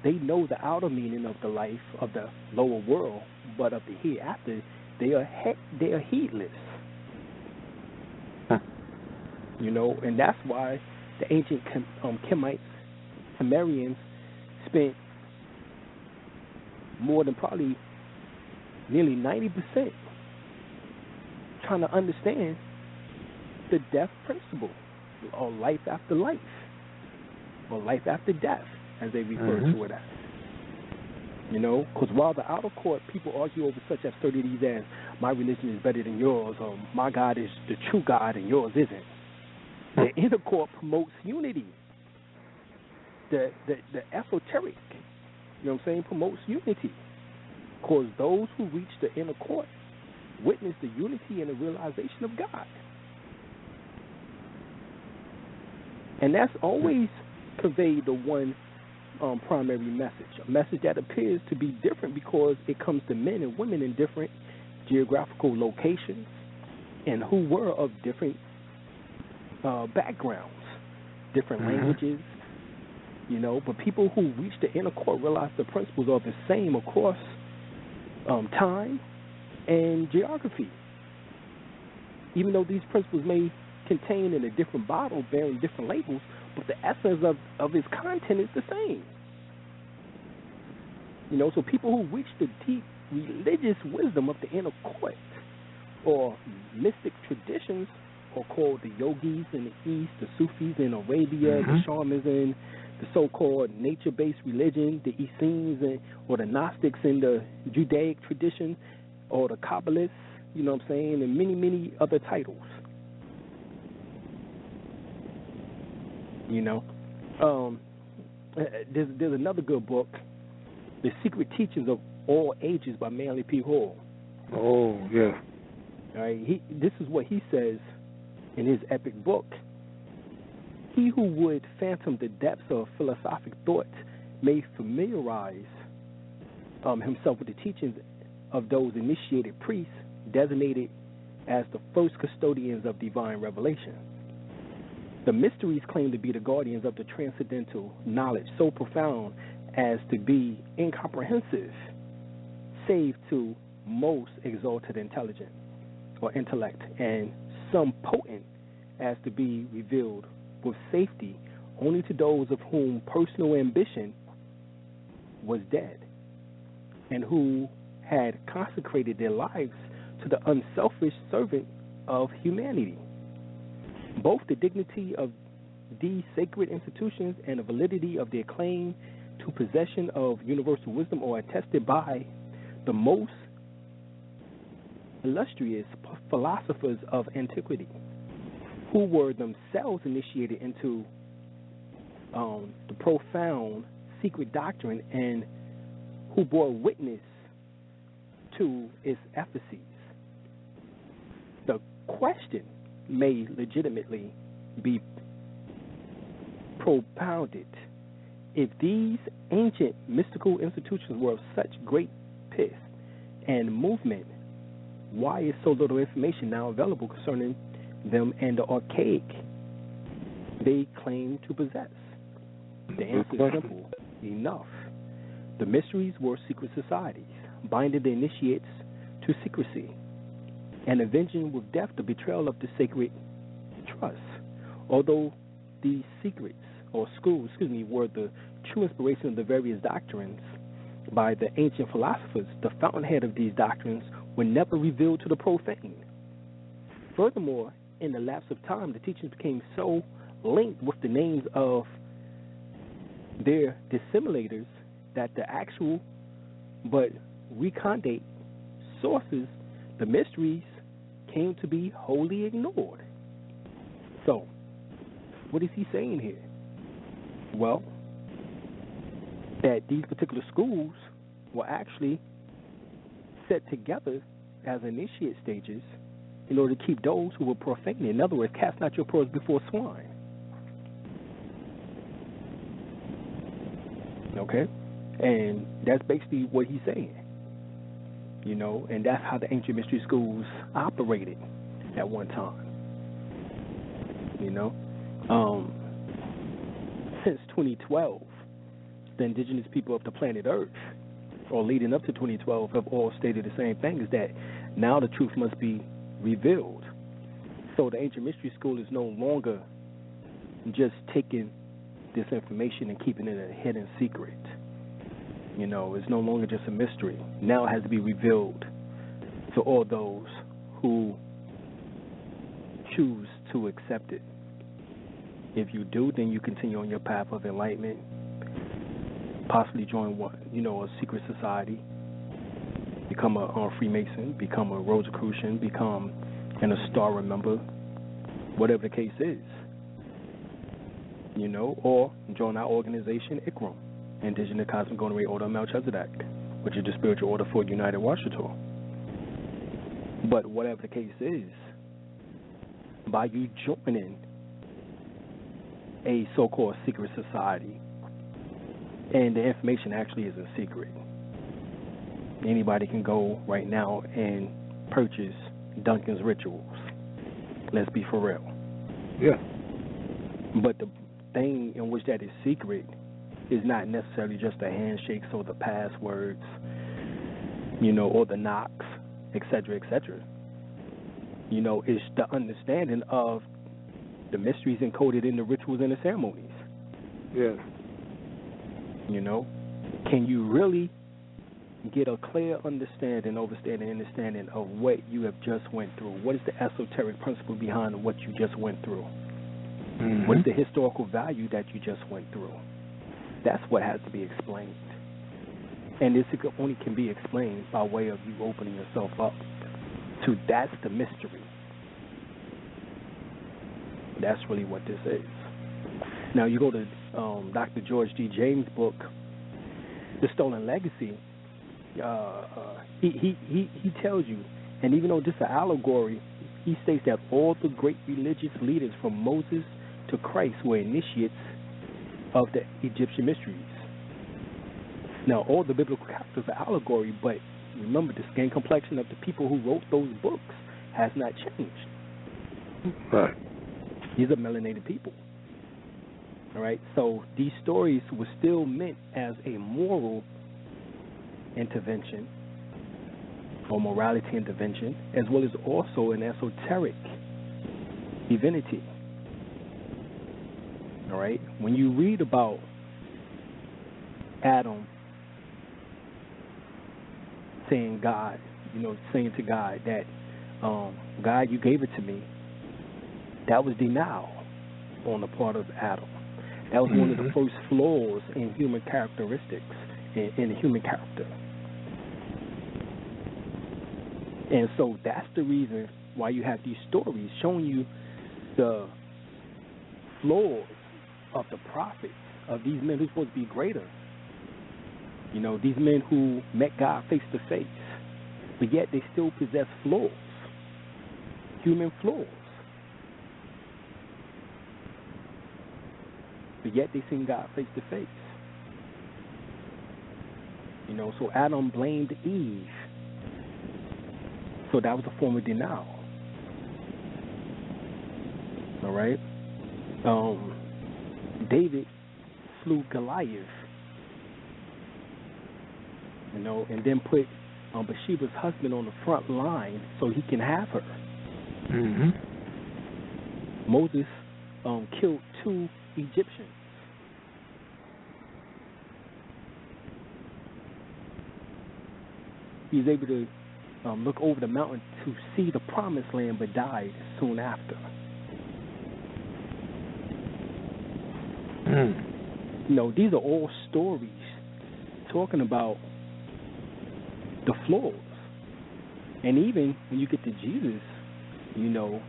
Speaker 7: they know the outer meaning of the life of the lower world, but of the hereafter they are heedless. And that's why the ancient Kemites, Sumerians, spent more than probably nearly 90% trying to understand the death principle, or life after life, or life after death, as they refer to it as. Because while the outer court people argue over such absurdities as my religion is better than yours, or my God is the true God and yours isn't, the inner court promotes unity. The esoteric, promotes unity. Because those who reach the inner court witness the unity and the realization of God. And that's always conveyed the one primary message, a message that appears to be different because it comes to men and women in different geographical locations and who were of different backgrounds, different languages, but people who reach the inner court realize the principles are the same across time and geography. Even though these principles may contain in a different bottle bearing different labels, but the essence of its content is the same. So people who reach the deep religious wisdom of the inner court or mystic traditions are called the yogis in the East, the Sufis in Arabia, the shamanism, the so-called nature-based religion, the Essenes or the Gnostics in the Judaic tradition, or the Kabbalists, and many, many other titles. There's another good book The Secret Teachings of All Ages by Manly P. Hall.
Speaker 8: Oh, yeah.
Speaker 7: All right, this is what he says in his epic book. He who would fathom the depths of philosophic thought may familiarize himself with the teachings of those initiated priests designated as the first custodians of divine revelation. The mysteries claim to be the guardians of the transcendental knowledge so profound as to be incomprehensive, save to most exalted intelligence or intellect, and some potent as to be revealed with safety only to those of whom personal ambition was dead and who had consecrated their lives to the unselfish servant of humanity. Both the dignity of these sacred institutions and the validity of their claim to possession of universal wisdom are attested by the most illustrious philosophers of antiquity, who were themselves initiated into the profound secret doctrine and who bore witness to its efficacies. The question may legitimately be propounded: if these ancient mystical institutions were of such great pith and movement, why is so little information now available concerning them and the archaic they claim to possess? The answer is simple enough. The mysteries were secret societies, binding the initiates to secrecy and avenging with death the betrayal of the sacred trust. Although these secrets or schools, were the true inspiration of the various doctrines by the ancient philosophers, the fountainhead of these doctrines were never revealed to the profane. Furthermore, in the lapse of time, the teachings became so linked with the names of their dissimilators that the actual but recondite sources, the mysteries, came to be wholly ignored. So, what is he saying here? Well, that these particular schools were actually set together as initiate stages in order to keep those who were profane. In other words, cast not your pearls before swine. Okay? And that's basically what he's saying. You know, and that's how the ancient mystery schools operated at one time. You know? Since 2012, the indigenous people of the planet Earth, or leading up to 2012, have all stated the same thing, is that now the truth must be revealed. So the ancient mystery school is no longer just taking this information and keeping it a hidden secret. You know, it's no longer just a mystery. Now it has to be revealed to all those who choose to accept it. If you do, then you continue on your path of enlightenment, possibly join a secret society, become a Freemason, become a Rosicrucian, become an Astara member, whatever the case is. You know, or join our organization, ICRAM, Indigenous Cosmic Golden Ray Order of Melchizedek, which is the spiritual order for United Washington. But whatever the case is, by you joining a so-called secret society, and the information actually isn't secret. Anybody can go right now and purchase Duncan's Rituals. Let's be for real.
Speaker 8: Yeah.
Speaker 7: But the thing in which that is secret is not necessarily just the handshakes or the passwords, you know, or the knocks, etc., etc. You know, it's the understanding of the mysteries encoded in the rituals and the ceremonies.
Speaker 8: Yes.
Speaker 7: You know, can you really get a clear understanding of what you have just went through? What is the esoteric principle behind what you just went through? Mm-hmm. What is the historical value that you just went through? That's what has to be explained. And this only can be explained by way of you opening yourself up to that's the mystery. That's really what this is. Now, you go to Dr. George D. James' book, the stolen legacy, he tells you, and even though this is an allegory, he states that all the great religious leaders from Moses to Christ were initiates of the Egyptian mysteries. Now, all the biblical characters are allegory, but remember, the skin complexion of the people who wrote those books has not changed.
Speaker 8: Right.
Speaker 7: These are melanated people. All right? So these stories were still meant as a moral intervention or morality intervention, as well as also an esoteric divinity. All right? When you read about Adam saying to God that, God, you gave it to me, that was denial on the part of Adam. That was one of the first flaws in human characteristics, in the human character. And so that's the reason why you have these stories showing you the flaws of the prophets, of these men who are supposed to be greater. You know, these men who met God face to face, but yet they still possess flaws, human flaws. But yet they seen God face to face. You know, so Adam blamed Eve. So that was a form of denial. All right? David slew Goliath. You know, and then put Bathsheba's husband on the front line so he can have her. Moses killed 2 Egyptians. He's able to look over the mountain to see the promised land, but died soon after. You know, these are all stories talking about the flaws. And even when you get to Jesus, even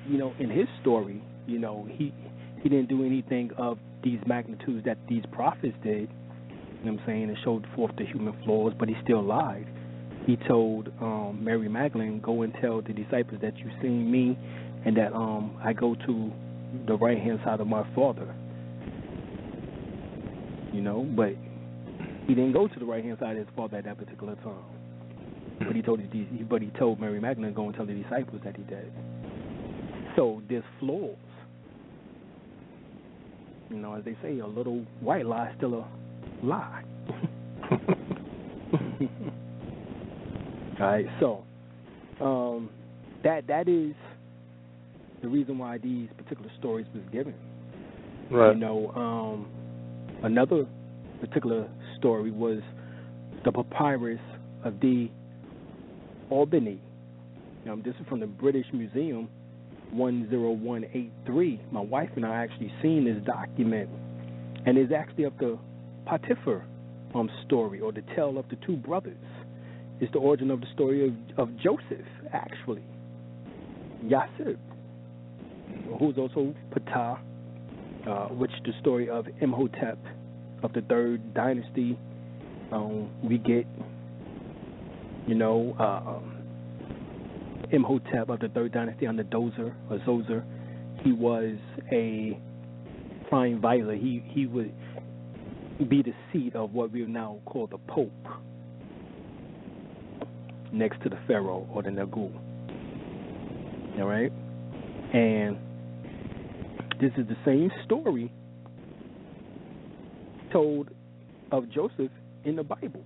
Speaker 7: in his story, he didn't do anything of these magnitudes that these prophets did. You know what I'm saying? And showed forth the human flaws, but he still lied. He told Mary Magdalene, go and tell the disciples that you've seen me and that I go to the right-hand side of my Father. You know, but he didn't go to the right-hand side of his Father at that particular time. But he told Mary Magdalene, go and tell the disciples that he did. So there's flaws. You know, as they say, a little white lie is still a lie. All right, so that is the reason why these particular stories was given.
Speaker 8: Right.
Speaker 7: You know, another particular story was the papyrus of the Albany. This is from the British Museum, 10183. My wife and I actually seen this document, and it's actually of the Potiphar story, or the tale of the 2 brothers. It's the origin of the story of Joseph, actually. Yasib, who's also Ptah, which is the story of Imhotep of the 3rd dynasty. We get, Imhotep of the 3rd dynasty under Zoser. He was a prime vizier. He would be the seat of what we now call the Pope, next to the Pharaoh or the Nagu. All right? And this is the same story told of Joseph in the Bible.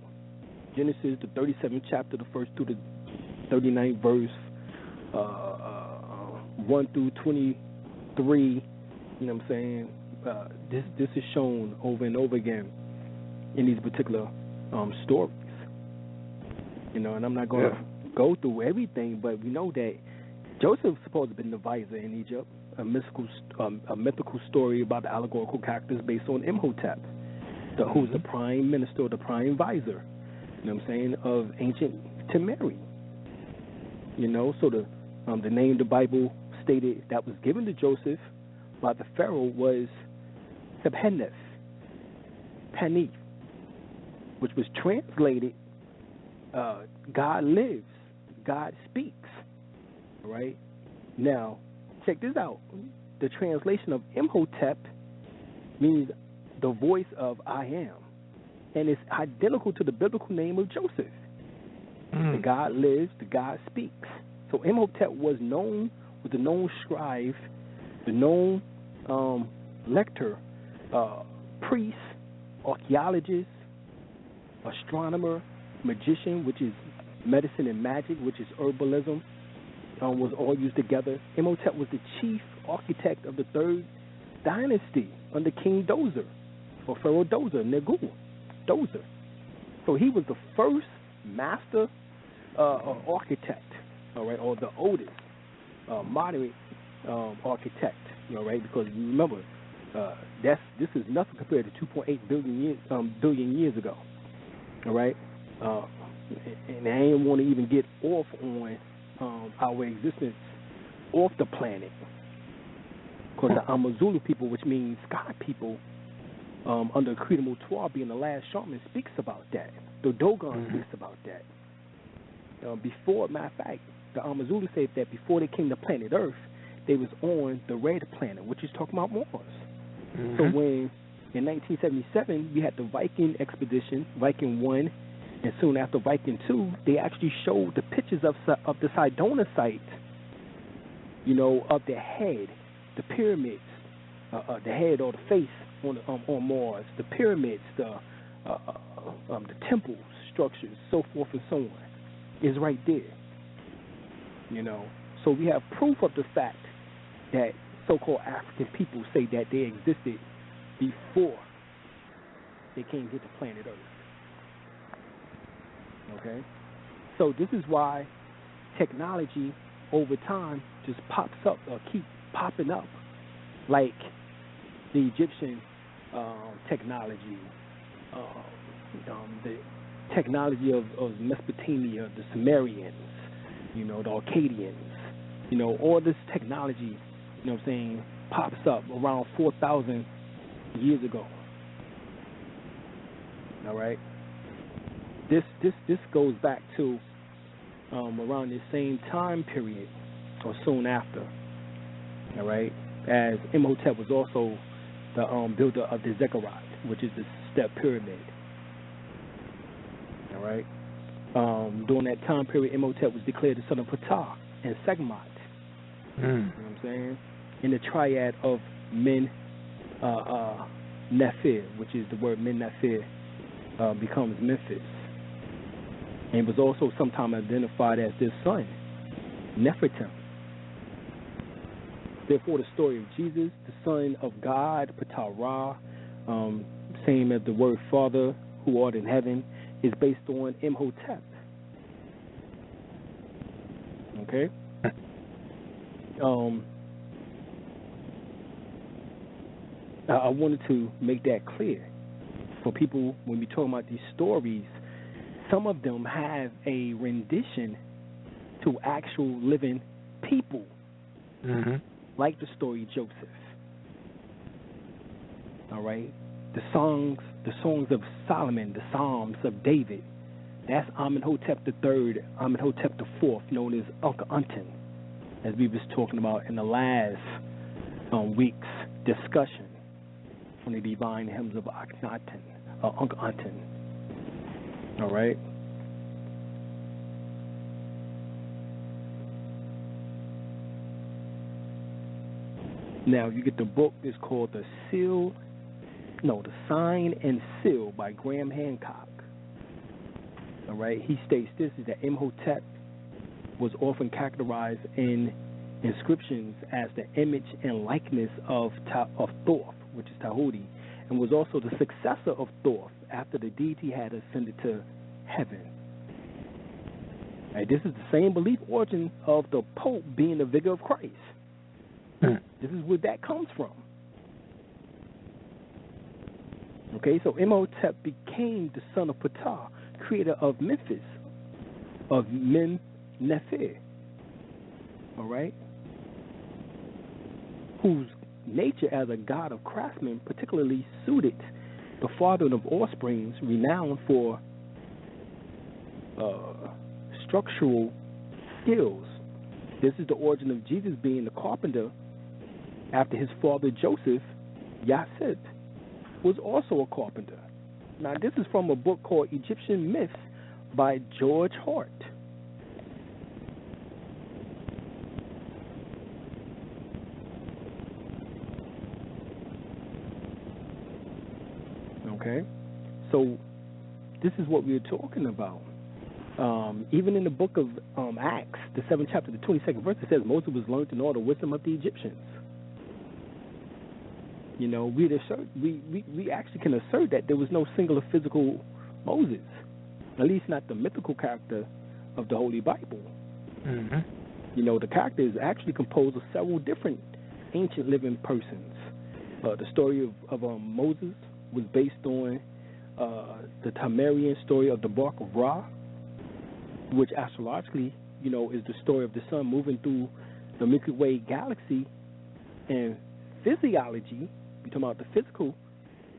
Speaker 7: Genesis, the 37th chapter, the 1st through the 39th verse, 1 through 23, you know what I'm saying? This is shown over and over again in these particular stories. You know, and I'm not going to go through everything, but we know that Joseph was supposed to have been the vizier in Egypt, a mythical story about the allegorical characters based on Imhotep, who's the prime minister, the prime vizier, you know what I'm saying, of ancient Temeri. You know, so the name the Bible stated that was given to Joseph by the Pharaoh was Sebheneth, Panith, which was translated, God lives, God speaks. All right? Now, check this out. The translation of Imhotep means the voice of I am. And it's identical to the biblical name of Joseph. The God lives, the God speaks. So Imhotep was the known scribe, the known lector, priest, archaeologist, astronomer, magician, which is medicine and magic, which is herbalism, was all used together. Imhotep was the chief architect of the third dynasty under King Dozer, or Pharaoh Dozer, Negu Dozer. So he was the first master architect, all right, or the oldest moderate architect, all right, because you remember this is nothing compared to 2.8 billion years ago, all right, and I ain't want to even get off on our existence off the planet, because the Amazulu people, which means sky people, under Creed Mutuar being the last shaman, speaks about that. The Dogon speaks about that. Before, matter of fact, the Amazulu say that before they came to planet Earth, they was on the red planet, which is talking about Mars. So when, in 1977, we had the Viking expedition, Viking 1, and soon after Viking 2, they actually showed the pictures of the Sidona site, you know, of the head, the pyramids, the head or the face on Mars, the pyramids, the temples, structures, so forth and so on, is right there. You know, so we have proof of the fact that so-called African people say that they existed before they came here to planet Earth. Okay, so this is why technology over time just pops up or keep popping up, like the Egyptian technology, the technology of Mesopotamia, the Sumerians, you know, the Akkadians, you know, all this technology, you know what I'm saying, pops up around 4,000 years ago. All right. This goes back to around the same time period or soon after. All right. As Imhotep was also the builder of the ziggurat, which is the step pyramid. All right. During that time period, Imhotep was declared the son of Ptah and Segmot. You know what I'm saying? In the triad of Men Nephir, which is the word Men Nephir, becomes Memphis. And was also sometimes identified as their son, Nefertim. Therefore, the story of Jesus, the Son of God, Ptah Ra, same as the word Father, who art in heaven, is based on Imhotep. Okay? I wanted to make that clear for people when we talk about these stories. Some of them have a rendition to actual living people, like the story of Joseph. All right, the songs of Solomon, the Psalms of David. That's Amenhotep III, Amenhotep IV, known as Uncle Unten, as we was talking about in the last week's discussion from the divine hymns of Akhenaten, Uncle Unten. All right. Now you get the book. It's called The Sign and Seal by Graham Hancock. All right. He states this is that Imhotep was often characterized in inscriptions as the image and likeness of Thoth, which is Tahuti, and was also the successor of Thoth after the deity had ascended to heaven. Right, this is the same belief origin of the Pope being the vicar of Christ. This is where that comes from. Okay, so Imhotep became the son of Ptah, creator of Memphis, of Men Nephir. All right, whose nature as a god of craftsmen particularly suited the father of offsprings, renowned for structural skills. This is the origin of Jesus being the carpenter, after his father Joseph, Yasset, was also a carpenter. Now, this is from a book called Egyptian Myths by George Hart. Okay, so this is what we're talking about. Even in the book of Acts, the 7th chapter, the 22nd verse, it says Moses was learned in all the wisdom of the Egyptians. You know, we actually can assert that there was no singular physical Moses, at least not the mythical character of the Holy Bible.
Speaker 8: Mm-hmm.
Speaker 7: You know, the character is actually composed of several different ancient living persons. The story of Moses was based on the Tamarian story of the Bark of Ra, which astrologically, you know, is the story of the sun moving through the Milky Way galaxy. And physiology, we're talking about the physical,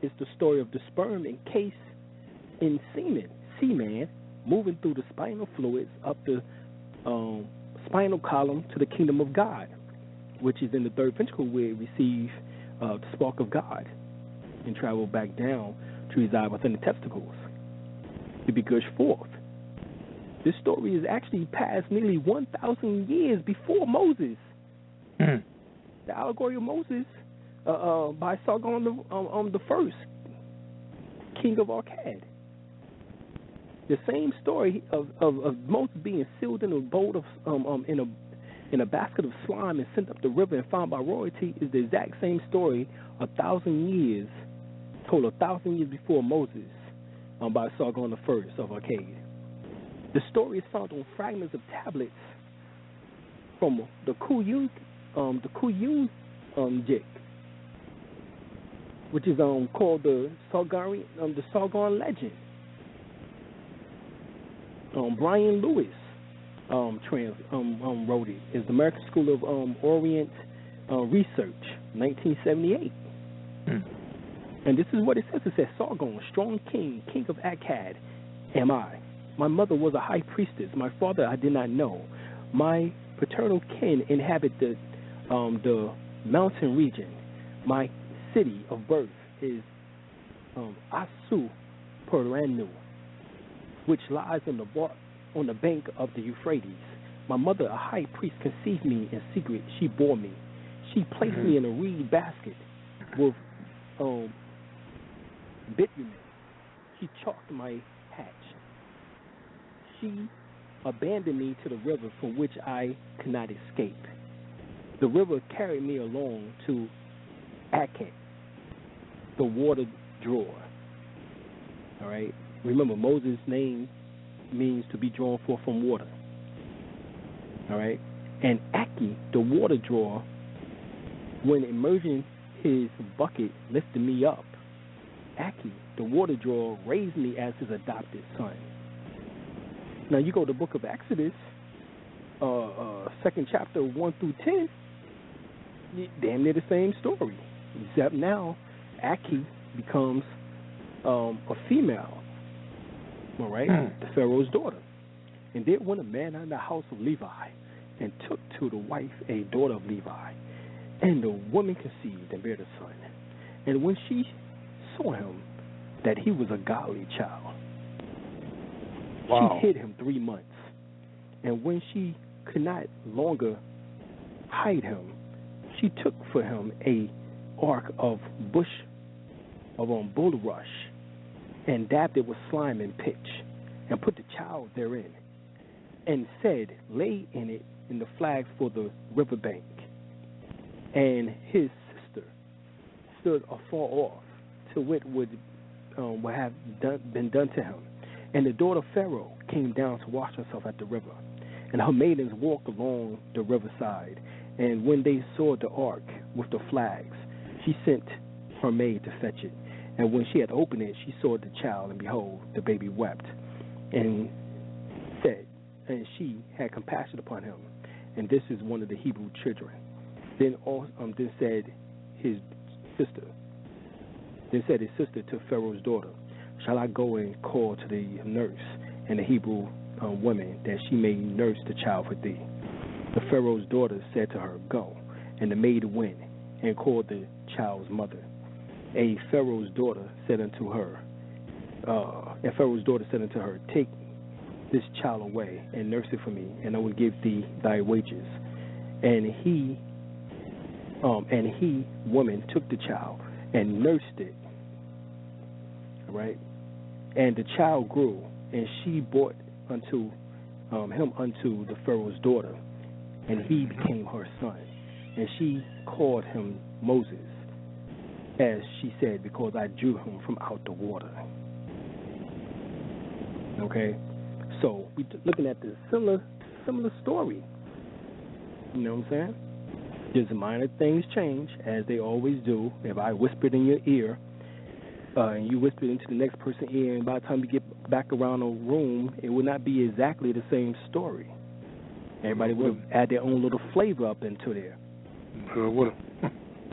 Speaker 7: is the story of the sperm encased in semen, moving through the spinal fluids up the spinal column to the kingdom of God, which is in the third ventricle where it receives the spark of God and travel back down to reside within the testicles to be gushed forth. This story is actually past nearly 1,000 years before Moses.
Speaker 8: Mm.
Speaker 7: The allegory of Moses by Sargon the first, king of Akkad. The same story of Moses being sealed in a bowl of in a basket of slime and sent up the river and found by royalty is the exact same story 1,000 years, told 1,000 years before Moses, by Sargon the first of Akkad. The story is found on fragments of tablets from the Kuyun Jik, which is called the Sargon legend. Brian Lewis wrote it. It's the American School of Orient Research, 1978. And this is what it says. It says, Sargon, strong king, king of Akkad, am I. My mother was a high priestess. My father I did not know. My paternal kin inhabit the mountain region. My city of birth is Asu Peranu, which lies on the bank of the Euphrates. My mother, a high priest, conceived me in secret. She bore me. She placed me in a reed basket with bitumen. She chalked my hatch. She abandoned me to the river from which I could not escape. The river carried me along to Akkad, the water drawer. All right. Remember, Moses' name means to be drawn forth from water. All right. And Aki, the water drawer, when immersing his bucket, lifted me up. Aki, the water drawer, raised me as his adopted son. Now you go to the book of Exodus, 2nd chapter 1 through 10, damn near the same story, except now Aki becomes a female, all right, the Pharaoh's daughter. And there went a man out of the house of Levi and took to the wife a daughter of Levi. And the woman conceived and bare a son. And when she saw him, that he was a godly child, she hid him 3 months. And when she could not longer hide him, she took for him a ark of bulrush, and dabbed it with slime and pitch, and put the child therein, and said, lay in it in the flags for the riverbank. And his sister stood afar off till it would have been done to him. And the daughter of Pharaoh came down to wash herself at the river, and her maidens walked along the riverside. And when they saw the ark with the flags, she sent her maid to fetch it. And when she had opened it, she saw the child, and behold, the baby wept, and said, and she had compassion upon him. And this is one of the Hebrew children. Then said his sister, Then said his sister to Pharaoh's daughter, shall I go and call to the nurse and the Hebrew woman, that she may nurse the child for thee? The Pharaoh's daughter said to her, go. And the maid went and called the child's mother. And Pharaoh's daughter said unto her, take this child away and nurse it for me, and I will give thee thy wages. And he, woman, took the child and nursed it. All right. And the child grew, and she brought him unto the Pharaoh's daughter, and he became her son. And she called him Moses, as she said, because I drew him from out the water. Okay, so we're looking at this similar story. You know what I'm saying? Just minor things change, as they always do. If I whispered in your ear, and you whispered into the next person's ear, and by the time you get back around the room, it would not be exactly the same story. Everybody would add their own little flavor up into there.
Speaker 8: Sure would.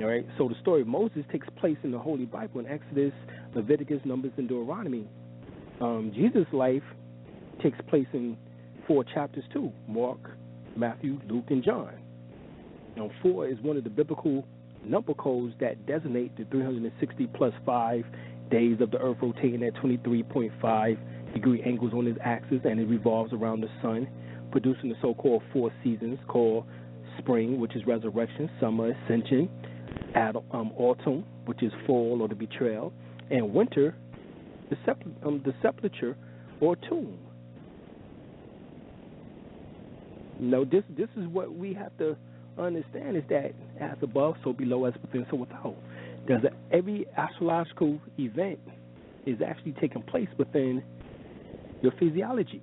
Speaker 7: All right. So the story of Moses takes place in the Holy Bible in Exodus, Leviticus, Numbers, and Deuteronomy. Jesus' life takes place in 4 chapters too: Mark, Matthew, Luke, and John. Now, 4 is one of the biblical number codes that designate the 360 plus 5 days of the earth rotating at 23.5 degree angles on its axis, and it revolves around the sun, producing the so-called 4 seasons called spring, which is resurrection; summer, ascension; autumn, which is fall or the betrayal; and winter, the sepulture or tomb. No, this is what we have to understand, is that as above, so below, as within, so without. Every astrological event is actually taking place within your physiology.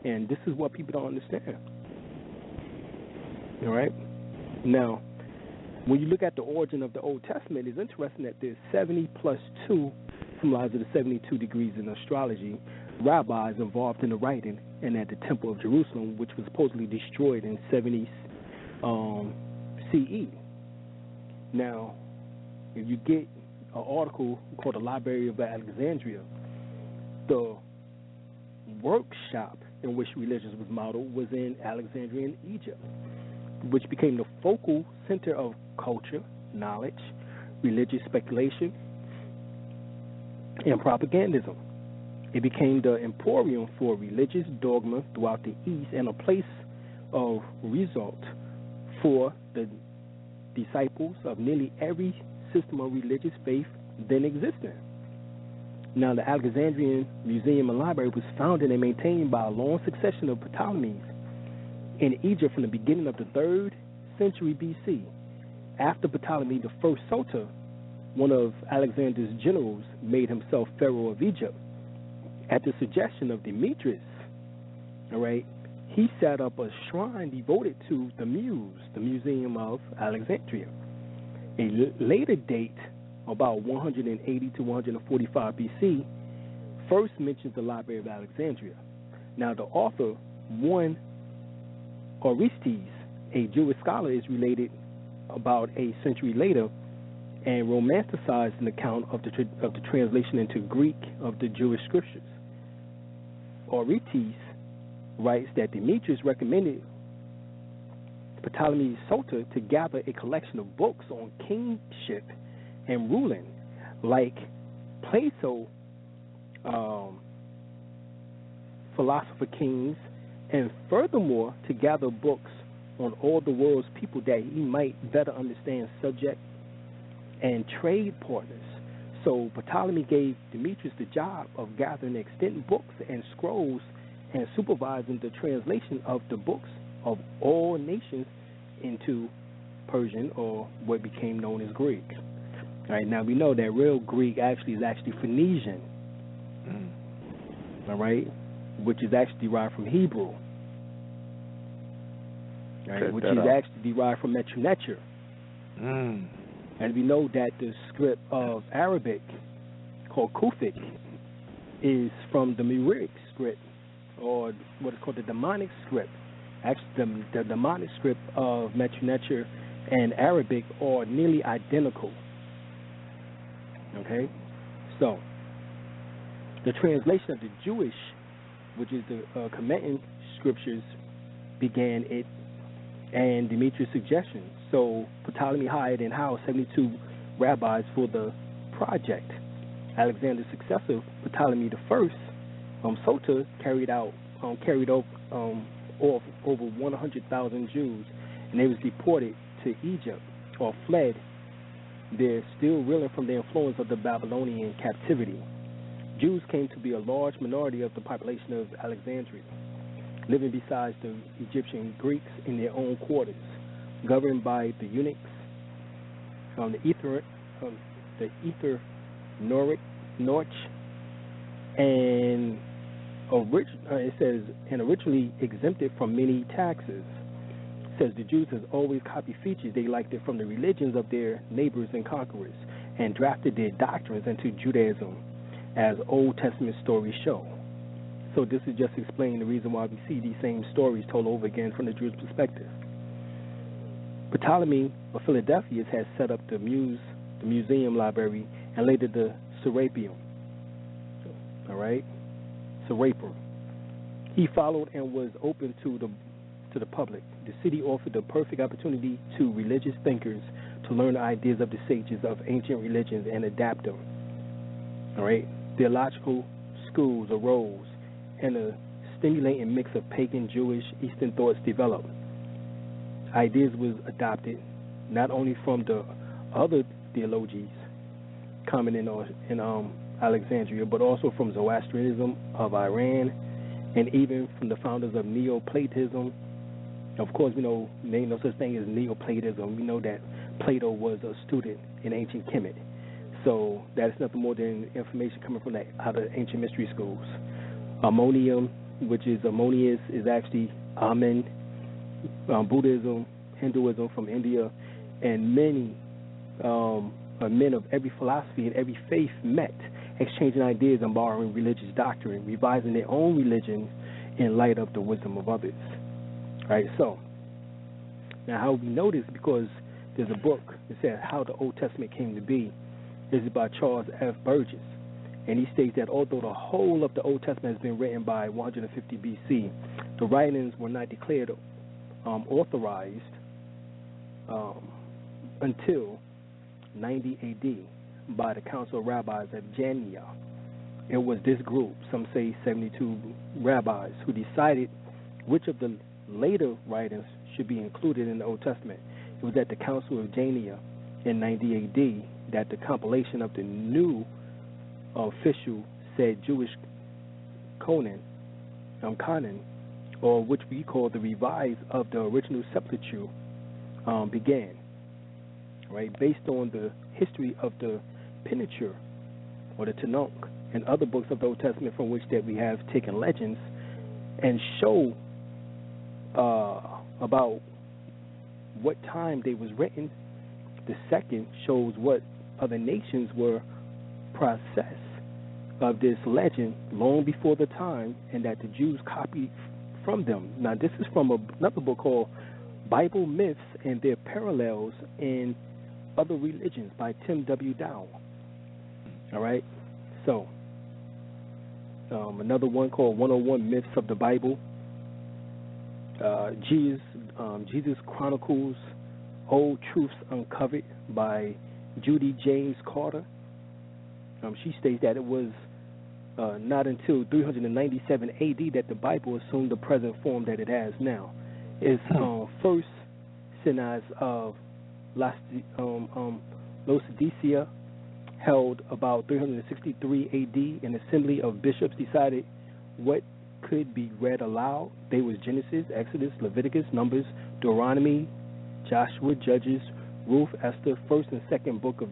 Speaker 7: And this is what people don't understand. All right? Now, when you look at the origin of the Old Testament, it's interesting that there's 70 plus 2 symbolizes the 72 degrees in astrology, rabbis involved in the writing, and at the Temple of Jerusalem, which was supposedly destroyed in 70 CE. Now, if you get an article called the Library of Alexandria, the workshop in which religion was modeled was in Alexandria in Egypt, which became the focal center of culture, knowledge, religious speculation, and propagandism. It became the emporium for religious dogma throughout the East, and a place of resort for the disciples of nearly every system of religious faith then existing. Now, the Alexandrian Museum and Library was founded and maintained by a long succession of Ptolemies in Egypt from the beginning of the 3rd century BC. After Ptolemy the first Soter, one of Alexander's generals, made himself Pharaoh of Egypt, at the suggestion of Demetrius, all right, he set up a shrine devoted to the Muse, the Museum of Alexandria. A later date, about 180 to 145 BC, first mentions the Library of Alexandria. Now, the author, one Orestes, a Jewish scholar, is related about a century later and romanticized an account of the translation into Greek of the Jewish scriptures. Orestes writes that Demetrius recommended Ptolemy Soter to gather a collection of books on kingship and ruling, like Plato, Philosopher Kings, and furthermore to gather books on all the world's people that he might better understand subject and trade partners. So Ptolemy gave Demetrius the job of gathering extant books and scrolls and supervising the translation of the books of all nations into Persian, or what became known as Greek. All right, now we know that real Greek is actually Phoenician, all right, which is actually derived from Hebrew, right, which is actually derived from Metronecher. And we know that the script of Arabic, called Kufic, is from the Muric script, or what is called the demonic script. Actually, the demonic script of Metronecher and Arabic are nearly identical. Okay? So, the translation of the Jewish, which is the Commentary scriptures, began it and Demetrius' suggestions. So, Ptolemy hired and housed 72 rabbis for the project. Alexander's successor, Ptolemy I, Sota, carried off over 100,000 Jews, and they was deported to Egypt or fled. They're still reeling from the influence of the Babylonian captivity. Jews came to be a large minority of the population of Alexandria, living besides the Egyptian Greeks in their own quarters, governed by the eunuchs, the Ether Norch, and it says, and originally exempted from many taxes. It says the Jews has always copied features they liked it from the religions of their neighbors and conquerors, and drafted their doctrines into Judaism, as Old Testament stories show. So this is just explaining the reason why we see these same stories told over again from the Jewish perspective. Ptolemy of Philadelphia has set up the museum library, and later the Serapeum. All right, Serapeum. He followed and was open to the public. The city offered the perfect opportunity to religious thinkers to learn the ideas of the sages of ancient religions and adapt them. All right, theological schools arose, and a stimulating mix of pagan, Jewish, Eastern thoughts developed. Ideas was adopted not only from the other theologians common in Alexandria, but also from Zoroastrianism of Iran, and even from the founders of Neoplatism. Of course, we know there ain't no such thing as Neoplatism. We know that Plato was a student in ancient Kemet. So that's nothing more than information coming from out of ancient mystery schools. Ammonium, which is Ammonius, is actually Amen. Buddhism, Hinduism from India, and many men of every philosophy and every faith met, exchanging ideas and borrowing religious doctrine, revising their own religion in light of the wisdom of others. All right, so now how we know this, because there's a book that says How the Old Testament Came to Be. This is by Charles F. Burgess, and he states that although the whole of the Old Testament has been written by 150 BC, the writings were not declared authorized until 90 AD by the Council of Rabbis at Jania. It was this group, some say 72 rabbis, who decided which of the later writings should be included in the Old Testament. It was at the Council of Jania in 90 AD that the compilation of the new official said Jewish Canon, or which we call the revise of the original sepulchre, began. Right, based on the history of the Pentateuch or the Tanakh and other books of the Old Testament, from which that we have taken legends and show about what time they was written. The second shows what other nations were processed of this legend long before the time, and that the Jews copied from them. Now, this is from another book called Bible Myths and Their Parallels in Other Religions by Tim W. Dow. All right, so another one called 101 Myths of the Bible. Jesus Chronicles, Old Truths Uncovered by Judy James Carter. She states that it was not until 397 AD that the Bible assumed the present form that it has now. Its first synods of Laodicea, held about 363 AD, an assembly of bishops decided what could be read aloud. They was Genesis, Exodus, Leviticus, Numbers, Deuteronomy, Joshua, Judges, Ruth, Esther, First and Second Book of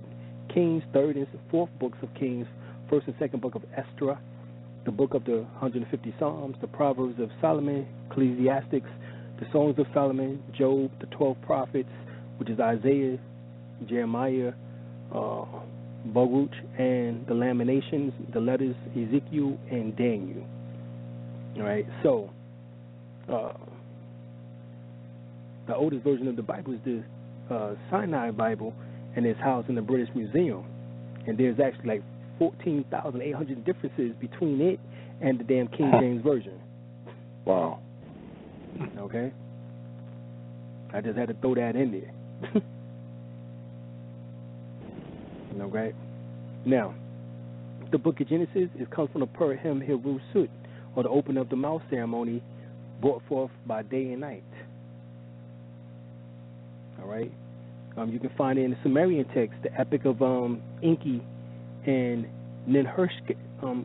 Speaker 7: Kings, Third and Fourth Books of Kings, First and Second Book of Esther, the Book of the 150 Psalms, the Proverbs of Solomon, Ecclesiastics, the Songs of Solomon, Job, the 12 Prophets, which is Isaiah, Jeremiah, Baruch, and the Lamentations, the letters Ezekiel and Daniel. All right, so the oldest version of the Bible is the Sinai Bible, and is housed in the British Museum. And there's actually like 14,800 differences between it and the damn King James Version.
Speaker 8: Wow.
Speaker 7: Okay? I just had to throw that in there. Okay? Now, the book of Genesis, it comes from the Purim Hiru Sut, or the opening of the mouth ceremony brought forth by day and night. All right? You can find it in the Sumerian text, the Epic of Enki and Ninhursag. You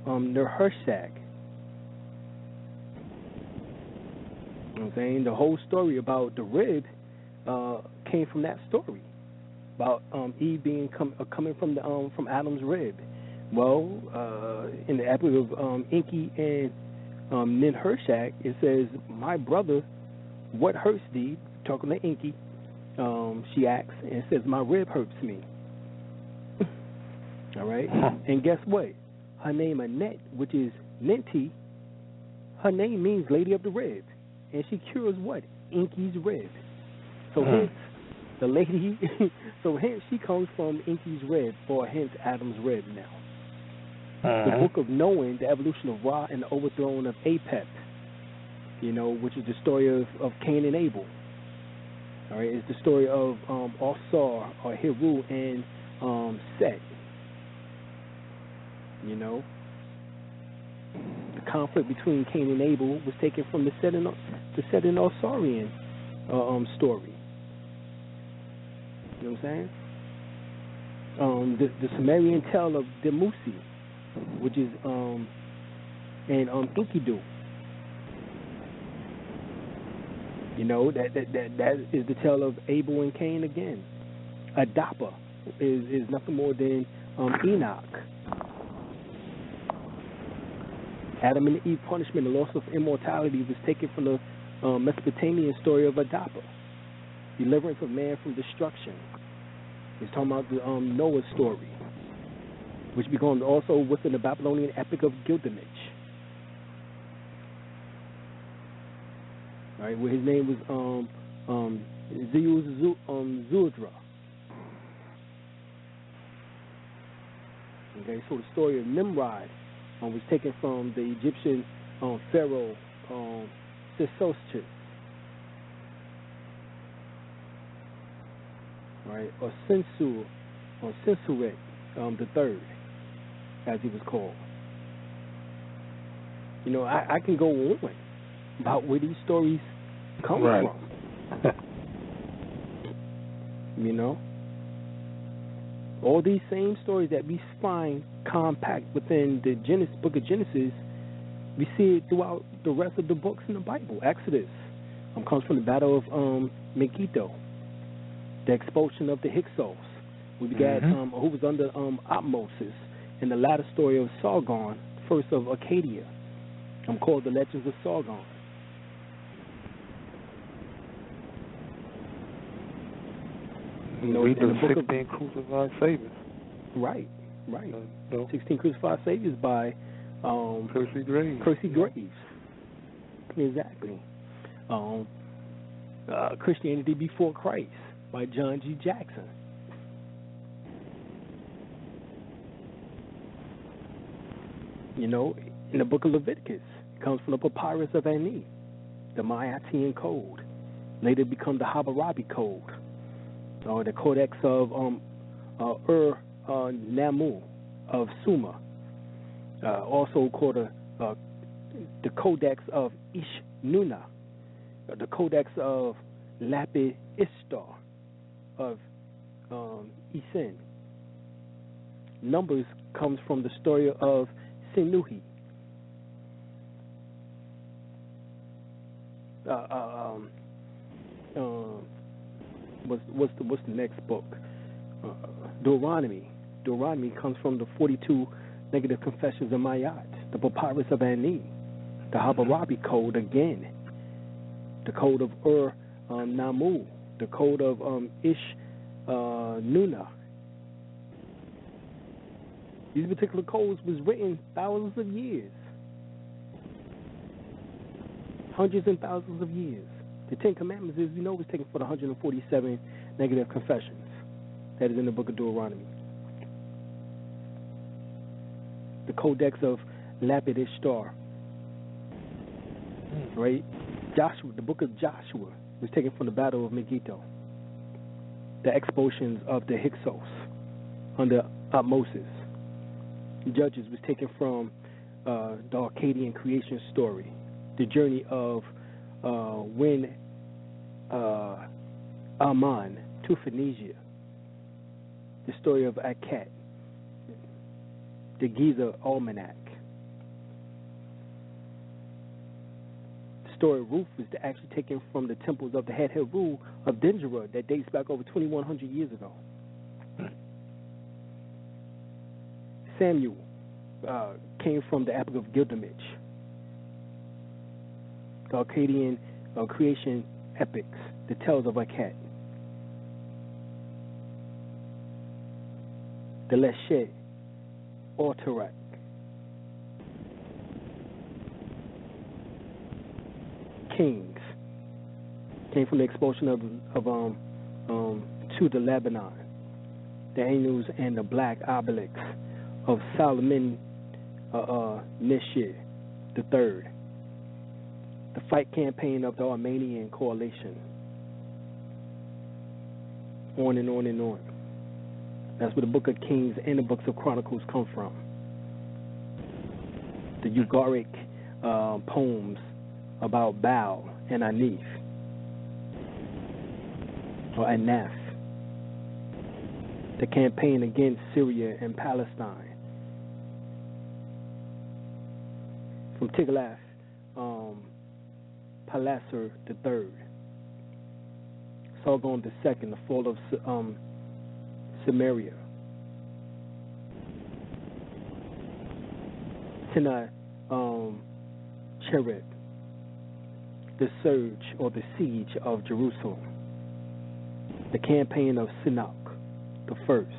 Speaker 7: know what I'm saying? The whole story about the rib came from that story about Eve being coming from Adam's rib. Well, in the Epic of Enki and Ninhursag, it says, "My brother, what hurts thee?" Talking to Enki, she asks, and it says, "My rib hurts me." All right, and guess what? Her name Anet, which is Ninti. Her name means Lady of the Rib, and she cures what? Enki's rib. So hence the lady. So hence she comes from Enki's rib, or hence Adam's rib now. The book of knowing the evolution of Ra and the overthrow of Apep, which is the story of Cain and Abel. All right, it's the story of Osar or Heru and Set. The conflict between Cain and Abel was taken from the Set and Osarian story. You know what I'm saying? The Sumerian tale of Demusi, which is and Enkidu. That is the tale of Abel and Cain again. Adapa is nothing more than Enoch. Adam and Eve punishment, the loss of immortality, was taken from the Mesopotamian story of Adapa, deliverance of man from destruction. He's talking about the Noah story, which becomes also within the Babylonian epic of Gilgamesh. Right, where his name was Zudra. Okay, so the story of Nimrod was taken from the Egyptian pharaoh Sesostris. Right, or Sensuret the third, as he was called. I can go on about where these stories come from. All these same stories that we find compact within the book of Genesis, we see it throughout the rest of the books in the Bible. Exodus comes from the battle of Megiddo, the expulsion of the Hyksos. We got who was under Ahmosis, and the latter story of Sargon, first of Acadia, called the Legends of Sargon.
Speaker 8: Read the 16 crucified saviors.
Speaker 7: Right. 16 crucified saviors by
Speaker 8: Percy Graves.
Speaker 7: Exactly. Christianity Before Christ by John G. Jackson. In the book of Leviticus, it comes from the Papyrus of Ani, the Mayatean Code, later become the Hammurabi Code, or the Codex of Namu of Sumer, also called the Codex of Ishnuna, the Codex of Lapid Ishtar of Isin. Numbers comes from the story of Sinuhi. What's the next book? Deuteronomy. Deuteronomy comes from the 42 negative confessions of Mayat, the Papyrus of Ani, the Hammurabi Code again, the Code of Namu, the Code of Nuna. These particular codes was written thousands of years, hundreds and thousands of years. The Ten Commandments, as we know, was taken for the 147 negative confessions that is in the book of Deuteronomy. the Codex of Lapid Ishtar. Right? Joshua, the book of Joshua was taken from the Battle of Megiddo. The expulsions of the Hyksos under Moses. Judges was taken from the Akkadian creation story. The journey of when Aman to Phoenicia. The story of Akkad. The Giza Almanac. The story of Ruth was actually taken from the temples of the Het Heru of Dendera that dates back over 2,100 years ago. Samuel came from the Epic of Gilgamesh. The Akkadian creation epics, the Tales of Akkad. The Leshe, Ortarak. Kings came from the expulsion of to the Lebanon. The Anus and the Black Obelix of Solomon Nishir the Third. The fight campaign of the Armenian coalition. On and on and on. That's where the Book of Kings and the Books of Chronicles come from. The Ugaric poems about Baal and Anif, or Anaf. The campaign against Syria and Palestine. From Tiglath Pileser III. Sargon II, the fall of Samaria. Sinai Cherib, the surge or the siege of Jerusalem. The campaign of Sinach the First.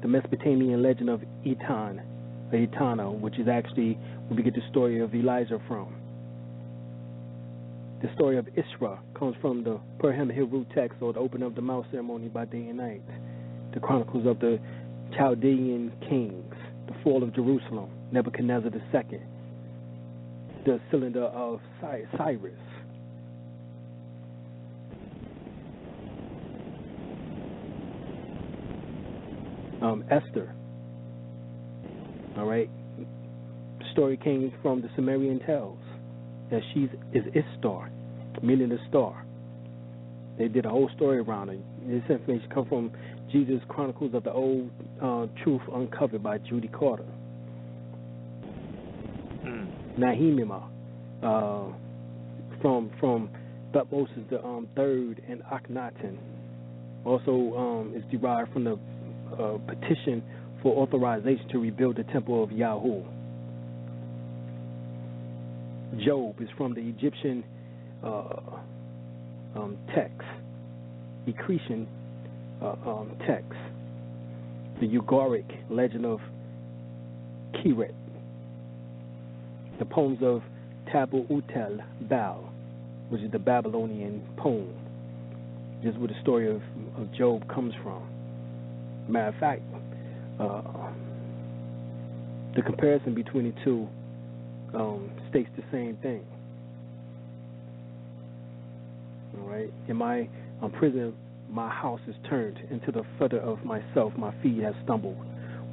Speaker 7: The Mesopotamian legend of Etana, which is actually where we get the story of Elijah from. The story of Isra comes from the Perham Hebrew text, or the opening of the mouth ceremony by day and night. The chronicles of the Chaldean kings, the fall of Jerusalem, Nebuchadnezzar II, the cylinder of Cyrus. Esther. All right. The story came from the Sumerian tales that she is Istar, meaning the star. They did a whole story around it. This information comes from Jesus' Chronicles of the Old Truth Uncovered by Judy Carter. Nahimima, from Thutmose the Third and Akhenaten, also is derived from the petition for authorization to rebuild the temple of Yahoo. Job is from the Egyptian text, Ecclesian text, the Ugaric legend of Kiret, the poems of Tabu Utel Bal, which is the Babylonian poem. This is where the story of Job comes from. Matter of fact, the comparison between the two states the same thing. All right. In my prison, my house is turned into the footer of myself. My feet have stumbled.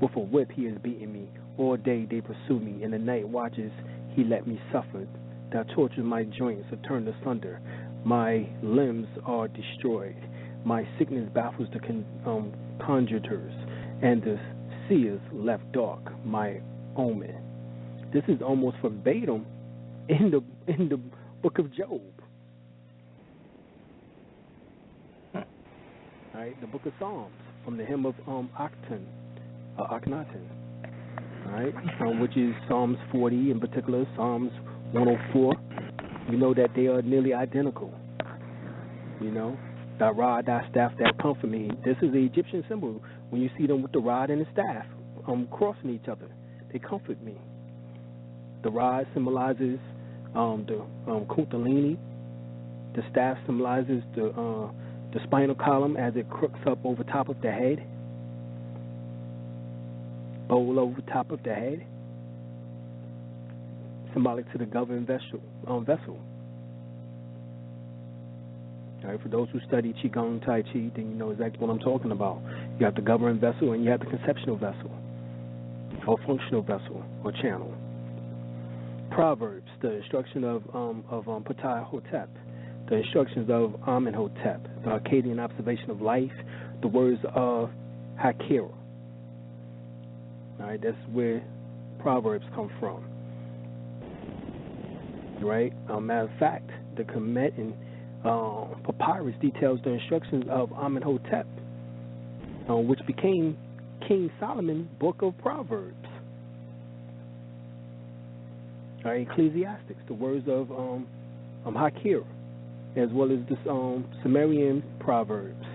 Speaker 7: With a whip he has beaten me. All day they pursue me. In the night watches he let me suffer. Thou tortures my joints are turned asunder. My limbs are destroyed. My sickness baffles the conjurators, and the seers left dark my omen. This is almost verbatim in the book of Job. All right, the book of Psalms from the hymn of Akhenaten. All right, which is Psalms 40 in particular, Psalms 104. You know that they are nearly identical. You know, thy rod, thy staff, that comfort me. This is the Egyptian symbol. When you see them with the rod and the staff crossing each other, they comfort me. The rod symbolizes the Kundalini. The staff symbolizes the spinal column as it crooks up over top of the head. bowl over top of the head, symbolic to the governed vessel. All right, for those who study Qigong, Tai Chi, then you know exactly what I'm talking about. You have the governed vessel and you have the conceptual vessel, or functional vessel, or channel. Proverbs, the instruction of Ptah Hotep, the instructions of Amenhotep, the Akkadian observation of life, the words of Hakira. All right, that's where Proverbs come from. Right? Matter of fact, the Kemetic papyrus details the instructions of Amenhotep, which became King Solomon's book of Proverbs. All right, Ecclesiastics, the words of Hakira, as well as the Sumerian Proverbs,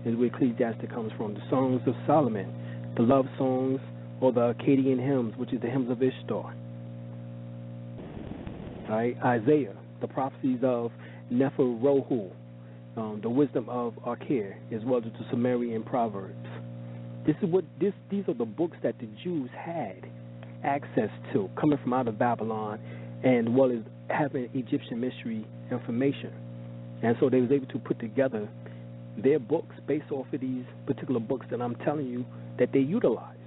Speaker 7: is where Ecclesiastic comes from. The Songs of Solomon, the love songs, or the Akkadian hymns, which is the hymns of Ishtar. All right, Isaiah, the prophecies of Neferohu, the wisdom of Arkir, as well as the Sumerian Proverbs. These are the books that the Jews had access to, coming from out of Babylon, and as well as having Egyptian mystery information. And so they was able to put together their books based off of these particular books that I'm telling you that they utilize.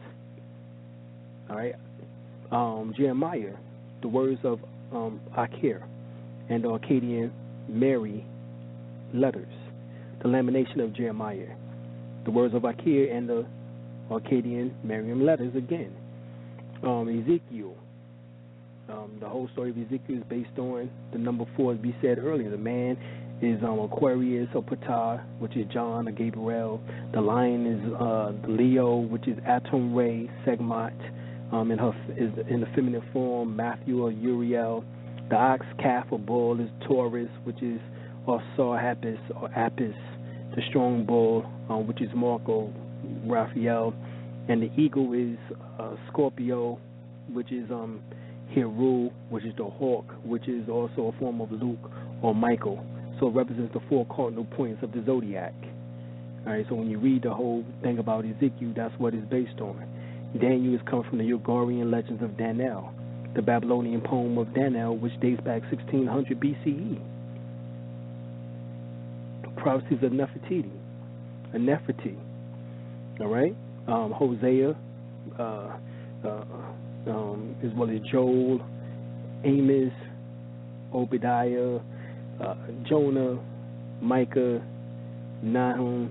Speaker 7: All right, Jeremiah, the words of Akir, and the Akkadian Mary letters, the lamination of Jeremiah, the words of Akir, and the Akkadian Mariam letters again. Ezekiel, the whole story of Ezekiel is based on the number 4, as we said earlier. The man is Aquarius or Ptah, which is John or Gabriel. The lion is the Leo, which is Atum Ray Segmont, in the feminine form, Matthew or Uriel. The ox, calf, or bull is Taurus, which is Sar Apis or Apis. The strong bull, which is Marco Raphael. And the eagle is Scorpio, which is Heru, which is the hawk, which is also a form of Luke or Michael. So it represents the 4 cardinal points of the zodiac. All right, so when you read the whole thing about Ezekiel, that's what it's based on. Daniel is coming from the Ugarian legends of Daniel, the Babylonian poem of Daniel, which dates back 1600 BCE. Prophecies of Nefertiti, all right? Hosea, as well as Joel, Amos, Obadiah, Jonah, Micah, Nahum,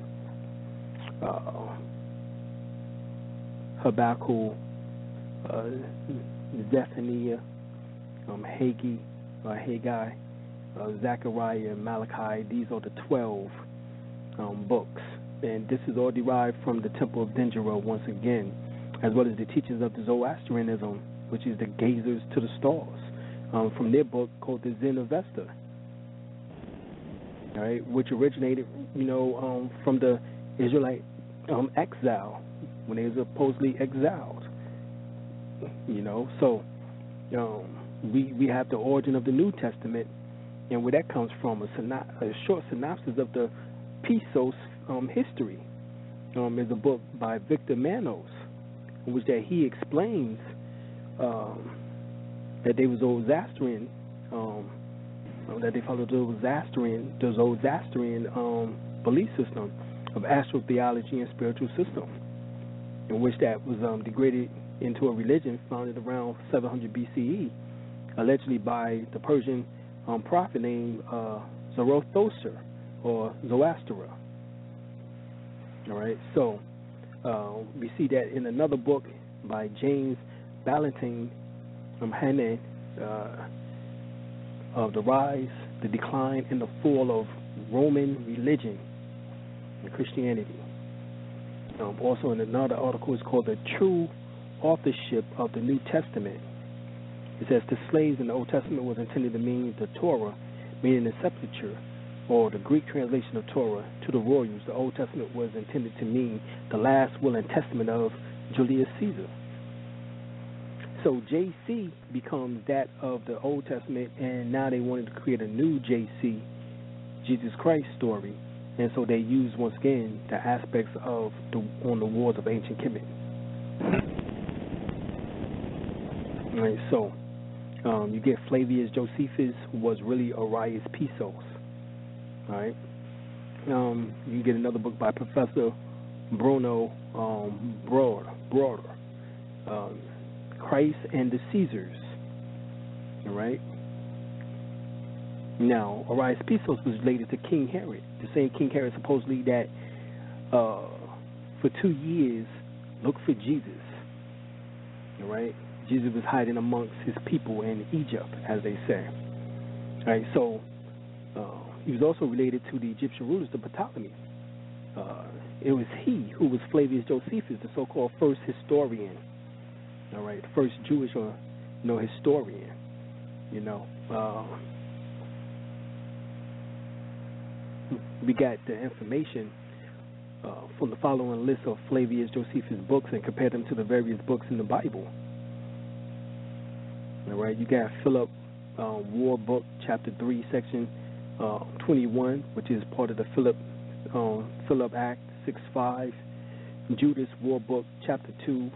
Speaker 7: Habakkuk, Zephaniah, Haggai, Zechariah, and Malachi. These are the 12 books. And this is all derived from the Temple of Dendera once again, as well as the teachings of the Zoroastrianism, which is the gazers to the stars, from their book called the Zen Avesta, all right, which originated, from the Israelite exile, when they were supposedly exiled, So, we have the origin of the New Testament, and where that comes from, a short synopsis of the Pisos history is a book by Victor Manos, in which that he explains that they was Zoroastrian, that they followed the Zoroastrian belief system of astral theology and spiritual system, in which that was degraded into a religion founded around 700 BCE, allegedly by the Persian prophet named Zoroaster or Zoroaster. All right, so we see that in another book by James Ballantyne Hannah, of the rise, the decline, and the fall of Roman religion and Christianity. Also in another article, it's called The True Authorship of the New Testament. It says the slaves in the Old Testament was intended to mean the Torah, meaning the sepulchre, or the Greek translation of Torah. To the royals, the Old Testament was intended to mean the last will and testament of Julius Caesar. So JC becomes that of the Old Testament, and now they wanted to create a new JC, Jesus Christ story, and so they use once again the aspects of on the wars of ancient Kemet. Right, so you get Flavius Josephus was really Arius Pisos. All right. You get another book by Professor Bruno Broader, Christ and the Caesars. All right. Now, Arius Pisos was related to King Herod, the same King Herod supposedly that for 2 years looked for Jesus. All right. Jesus was hiding amongst his people in Egypt, as they say. All right. So he was also related to the Egyptian rulers, the Ptolemies. It was he who was Flavius Josephus, the so-called first historian. All right, first Jewish or historian. We got the information from the following list of Flavius Josephus' books and compared them to the various books in the Bible. All right, you got Philip War Book, Chapter 3, Section 21, which is part of the Philip Act 6:5. Judas War Book, Chapter 2,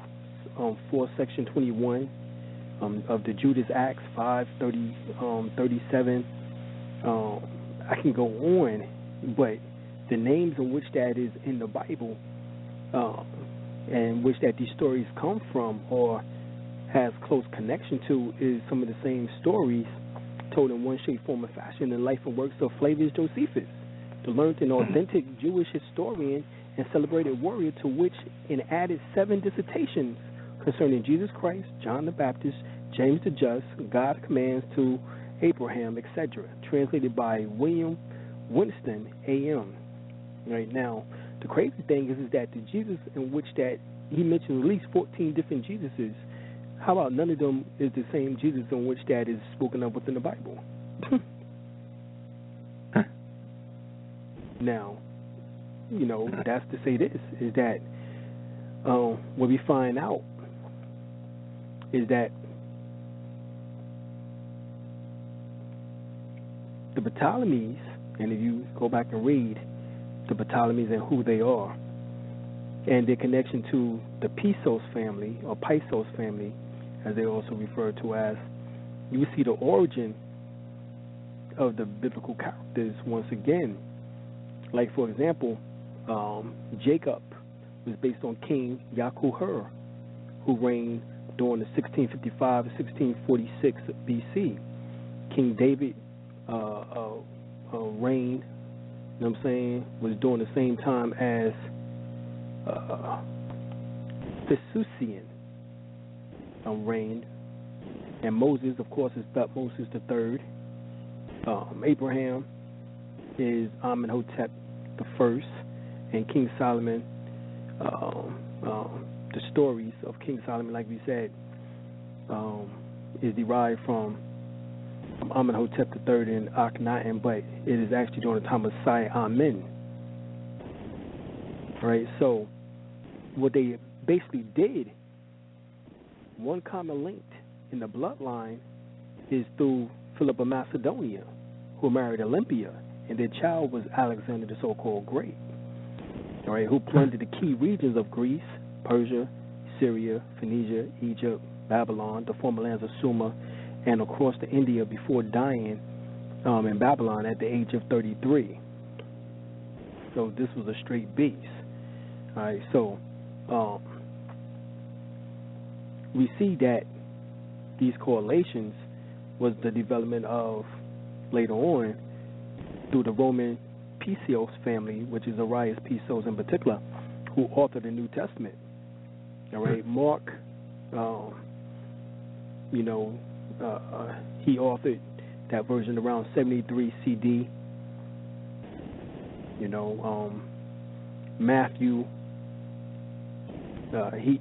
Speaker 7: 4, Section 21 of the Judas Acts 5:37. I can go on, but the names in which that is in the Bible and which that these stories come from or has close connection to is some of the same stories told in one shape, form, or fashion in life and works of Flavius Josephus, the learned and authentic Jewish historian and celebrated warrior, to which an added 7 dissertations concerning Jesus Christ, John the Baptist, James the Just, God's commands to Abraham, etc., translated by William Winston, A.M. Right now, the crazy thing is that the Jesus in which that he mentioned at least 14 different Jesuses. How about none of them is the same Jesus in which that is spoken of within the Bible? Now, that's to say this, is that what we find out is that the Ptolemies, and if you go back and read the Ptolemies and who they are, and their connection to the Pisos family, or Pisos family, as they also refer to as, you will see the origin of the biblical characters once again. Like, for example, Jacob was based on King Yaku-Hur, who reigned during the 1655 to 1646 BC. King David reigned, was during the same time as Thesusian reigned, and Moses, of course, is Thutmose III. Abraham is Amenhotep the First, and King Solomon. The stories of King Solomon, like we said, is derived from Amenhotep III and Akhenaten, but it is actually during the time of Amen. Right. So, what they basically did, one common link in the bloodline is through Philip of Macedonia, who married Olympia, and their child was Alexander the so-called Great, all right, who plundered the key regions of Greece, Persia, Syria, Phoenicia, Egypt, Babylon, the former lands of Sumer, and across to India before dying in Babylon at the age of 33. So this was a straight beast. All right, so we see that these correlations was the development of, later on, through the Roman Pisos family, which is Arius Pisos in particular, who authored the New Testament. All right, Mark, he authored that version around 73 CD. Matthew, he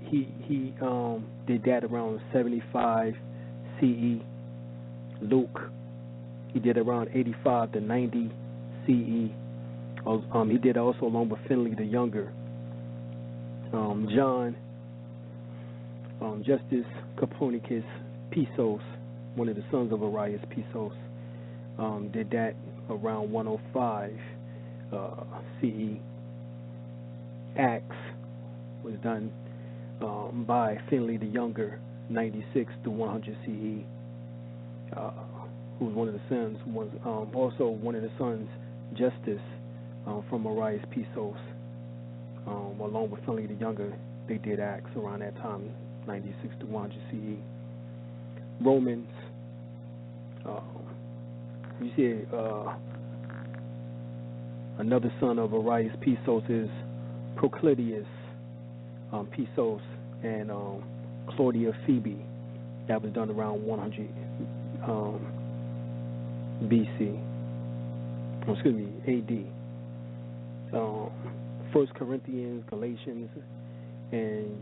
Speaker 7: did that around 75 CE. Luke, he did around 85 to 90 CE. He did also along with Finley the Younger. John, Justus Copernicus Pisos, one of the sons of Arius Pisos, did that around 105 CE. Acts was done by Finley the Younger 96 to 100 CE, who was one of the sons, was also one of the sons, Justice, from Arias Pisos, along with Finley the Younger. They did acts around that time, 96 to 100 CE. Romans, you see, another son of Arias Pisos is Proclidius Pisos and Claudia Phoebe. That was done around 100 BC. Excuse me, AD. 1 Corinthians, Galatians, and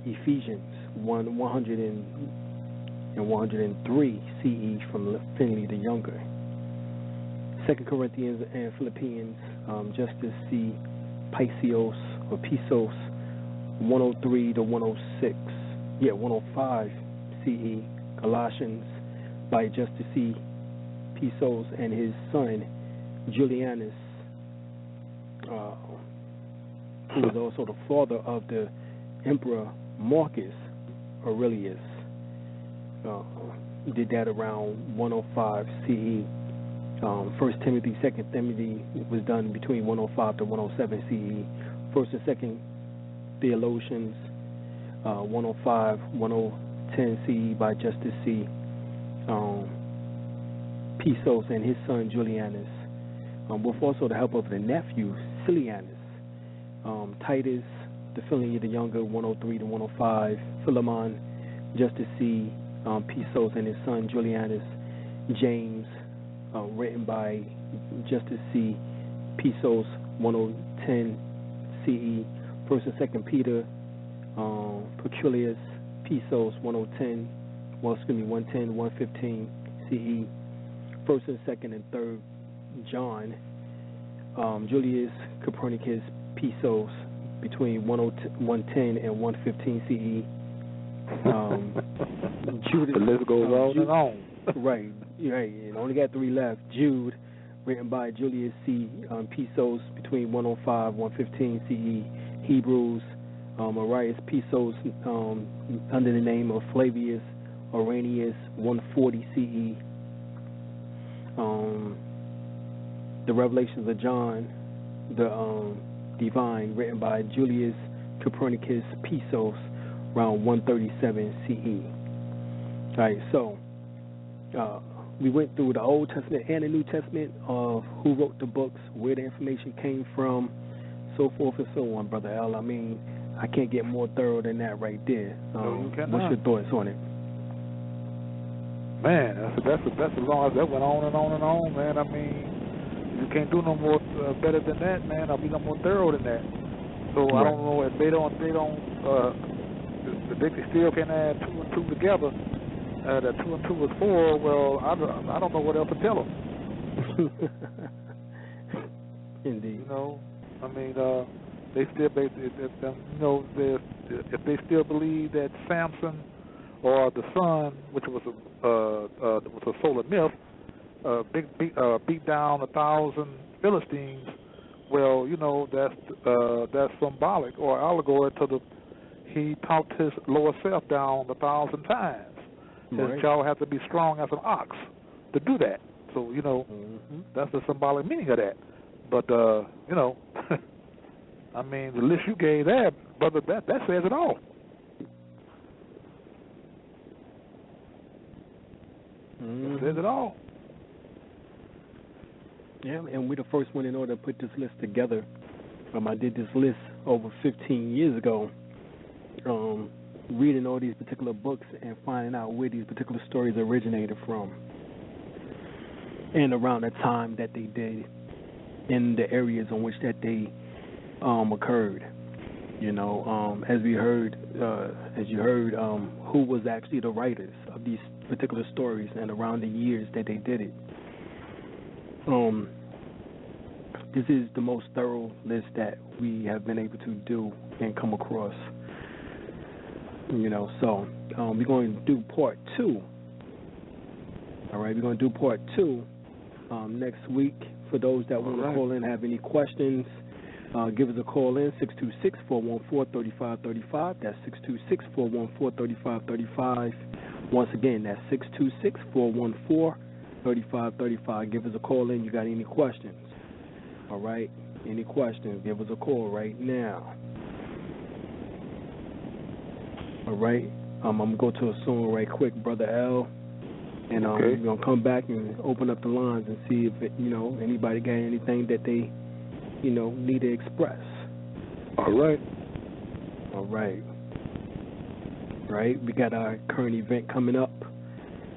Speaker 7: Ephesians 100 and 103 CE from Finley the Younger. 2 Corinthians and Philippians, Justice C. Pisos or Pisos 103 to 106. 105 CE. Colossians by Justice C. Pisos and his son Julianus, who was also the father of the Emperor Marcus Aurelius. Did that around 105 CE. 1 Timothy, 2 Timothy was done between 105 to 107 CE. 1st and 2nd Theologians, 105, 1010 CE by Justice C. Pisos and his son Julianus, with also the help of the nephew Silianus. Titus, the Finley the Younger, 103 to 105. Philemon, Justice C. Pisos and his son Julianus. James, written by Justice C. Pisos, 1010 CE. 1st and 2nd Peter, Proclidius Pisos, 110, 110, 115 CE. 1st and 2nd and 3rd John, Julius Copernicus Pisos, between 110 and 115 CE. Jude,
Speaker 8: the list goes on and on.
Speaker 7: Right. And only got 3 left. Jude, written by Julius C. Pisos, between 105 115 CE. Hebrews, Arias Pisos, under the name of Flavius Oranius, 140 CE. The Revelations of John, the Divine, written by Julius Copernicus Pisos, around 137 CE. All right, so we went through the Old Testament and the New Testament of who wrote the books, where the information came from, so forth and so on, Brother L. I mean, I can't get more thorough than that right there. What's your thoughts on it?
Speaker 8: Man, that's a long. That went on and on and on, man. I mean, you can't do no more better than that, man. I'll be no more thorough than that. So right. I don't know if they still can add 2 and 2 together. That 2 and 2 is 4. Well, I don't know what else to tell them.
Speaker 7: Indeed.
Speaker 8: I mean, they still, if they still believe that Samson or the sun, which was a solar myth, beat down 1,000 Philistines. Well, that's symbolic or allegory to he talked his lower self down 1,000 times. Right. His child has to be strong as an ox to do that. So that's the symbolic meaning of that. But I mean, the list you gave there, brother, that says it all. That says it all.
Speaker 7: Yeah, and we're the first one in order to put this list together. I did this list over 15 years ago, reading all these particular books and finding out where these particular stories originated from, and around the time that they did, in the areas in which that they occurred. As you heard, who was actually the writers of these particular stories and around the years that they did it. This is the most thorough list that we have been able to do and come across. So we're going to do part 2. All right, we're going to do part 2 next week. For those that want to call in, have any questions, Give us a call in, 626-414-3535. That's 626-414-3535. Once again, that's 626-414-3535. Give us a call in. You got any questions? All right? Any questions? Give us a call right now. All right? I'm going to go to a song right quick, Brother L. And we're going to come back and open up the lines and see if, anybody got anything that they, need to express.
Speaker 8: All right.
Speaker 7: All right. Right. We got our current event coming up,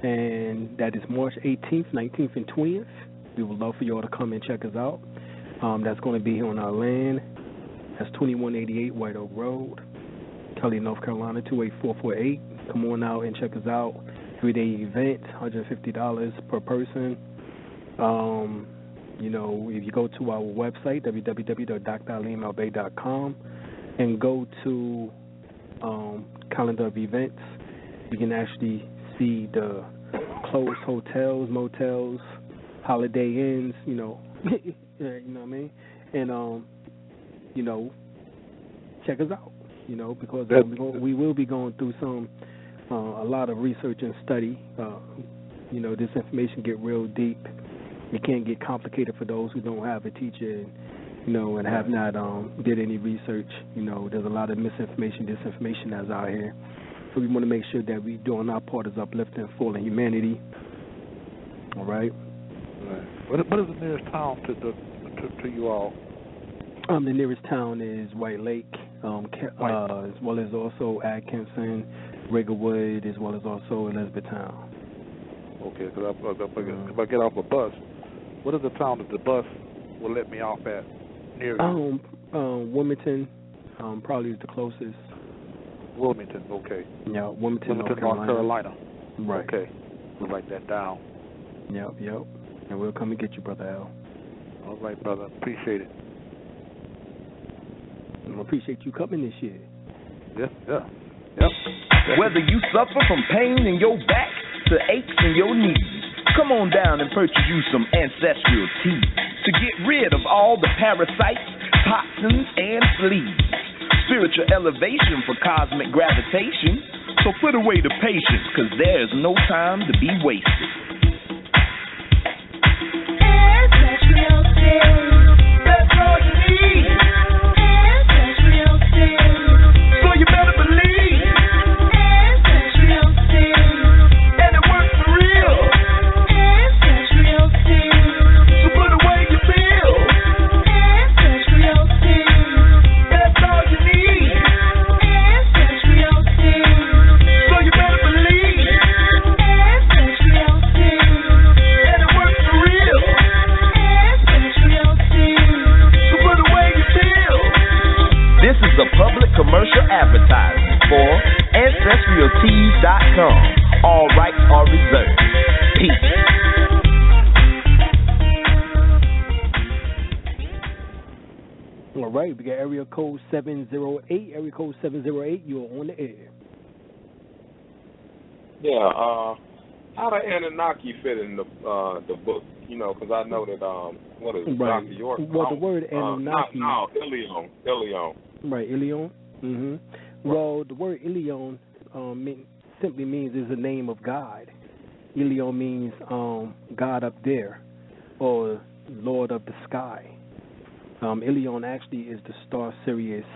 Speaker 7: and that is March 18th, 19th, and 20th. We would love for y'all to come and check us out. That's going to be here on our land. That's 2188 White Oak Road, Kelly, North Carolina, 28448. Come on out and check us out. 3-day event, $150 per person. If you go to our website, www.dralim.com, and go to calendar of events, you can actually see the closed hotels, motels, Holiday Inns, you know what I mean? And, check us out, because we will be going through a lot of research and study. This information get real deep. It can get complicated for those who don't have a teacher, and have not did any research. There's a lot of misinformation, disinformation that's out here. So we want to make sure that we're doing our part as uplifting, full in humanity. All right.
Speaker 8: What is the nearest town to you all?
Speaker 7: The nearest town is White Lake, as well as also Atkinson, Ragerwood, as well as also Elizabethtown.
Speaker 8: Okay, because if I get off a bus, what is the town that the bus will let me off at near you?
Speaker 7: Wilmington, probably is the closest.
Speaker 8: Wilmington, okay.
Speaker 7: Yeah, Wilmington, North
Speaker 8: Carolina.
Speaker 7: Right.
Speaker 8: Okay, we'll write that down.
Speaker 7: Yep. And we'll come and get you, Brother Al.
Speaker 8: All right, brother. Appreciate it.
Speaker 7: And I appreciate you coming this year.
Speaker 8: Yep.
Speaker 4: Whether you suffer from pain in your back to aches in your knees, come on down and purchase you some Ancestral tea to get rid of all the parasites, toxins, and fleas. Spiritual elevation for cosmic gravitation. So put away the patience, because there's no time to be wasted.
Speaker 5: Ancestral tea.
Speaker 4: That's all you need.
Speaker 5: Ancestral tea.
Speaker 4: So you better believe.
Speaker 5: Ancestral tea.
Speaker 4: And it works for real.
Speaker 5: Ancestral tea.
Speaker 4: So put away your pills.
Speaker 5: Ancestral tea.
Speaker 4: That's all you need.
Speaker 5: Ancestral tea.
Speaker 4: So you better believe.
Speaker 5: Ancestral tea.
Speaker 4: And it works for real.
Speaker 5: Ancestral tea.
Speaker 4: So put away your pills. This is a public commercial advertisement for AncestralTeas.com. All rights are reserved. Peace.
Speaker 7: All right, we got area code 708. Area code 708, you are on the air.
Speaker 9: Yeah, how the Anunnaki fit in the book? Because I know that what is it,
Speaker 7: Right.
Speaker 9: Dr. York?
Speaker 7: Well, the word Anunnaki.
Speaker 9: Ilion.
Speaker 7: Right, Ilion. Mm-hmm. Well, the word Ilion simply means is the name of God. Ilion means God up there, or Lord of the sky. Ilion actually is the star Sirius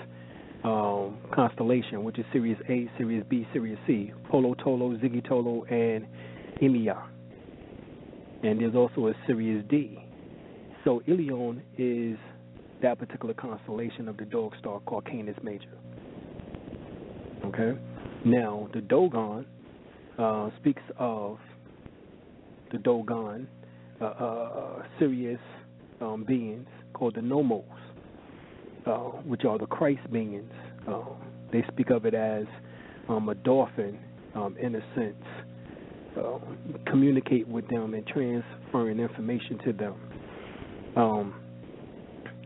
Speaker 7: constellation, which is Sirius A, Sirius B, Sirius C, Polo Tolo, Ziggy Tolo, and Emia. And there's also a Sirius D. So Ilion is that particular constellation of the dog star called Canis Major. Okay? Now, the Dogon speaks of the Dogon, Sirius beings called the Nomos, which are the Christ beings. They speak of it as a dolphin, in a sense, communicate with them and transferring information to them.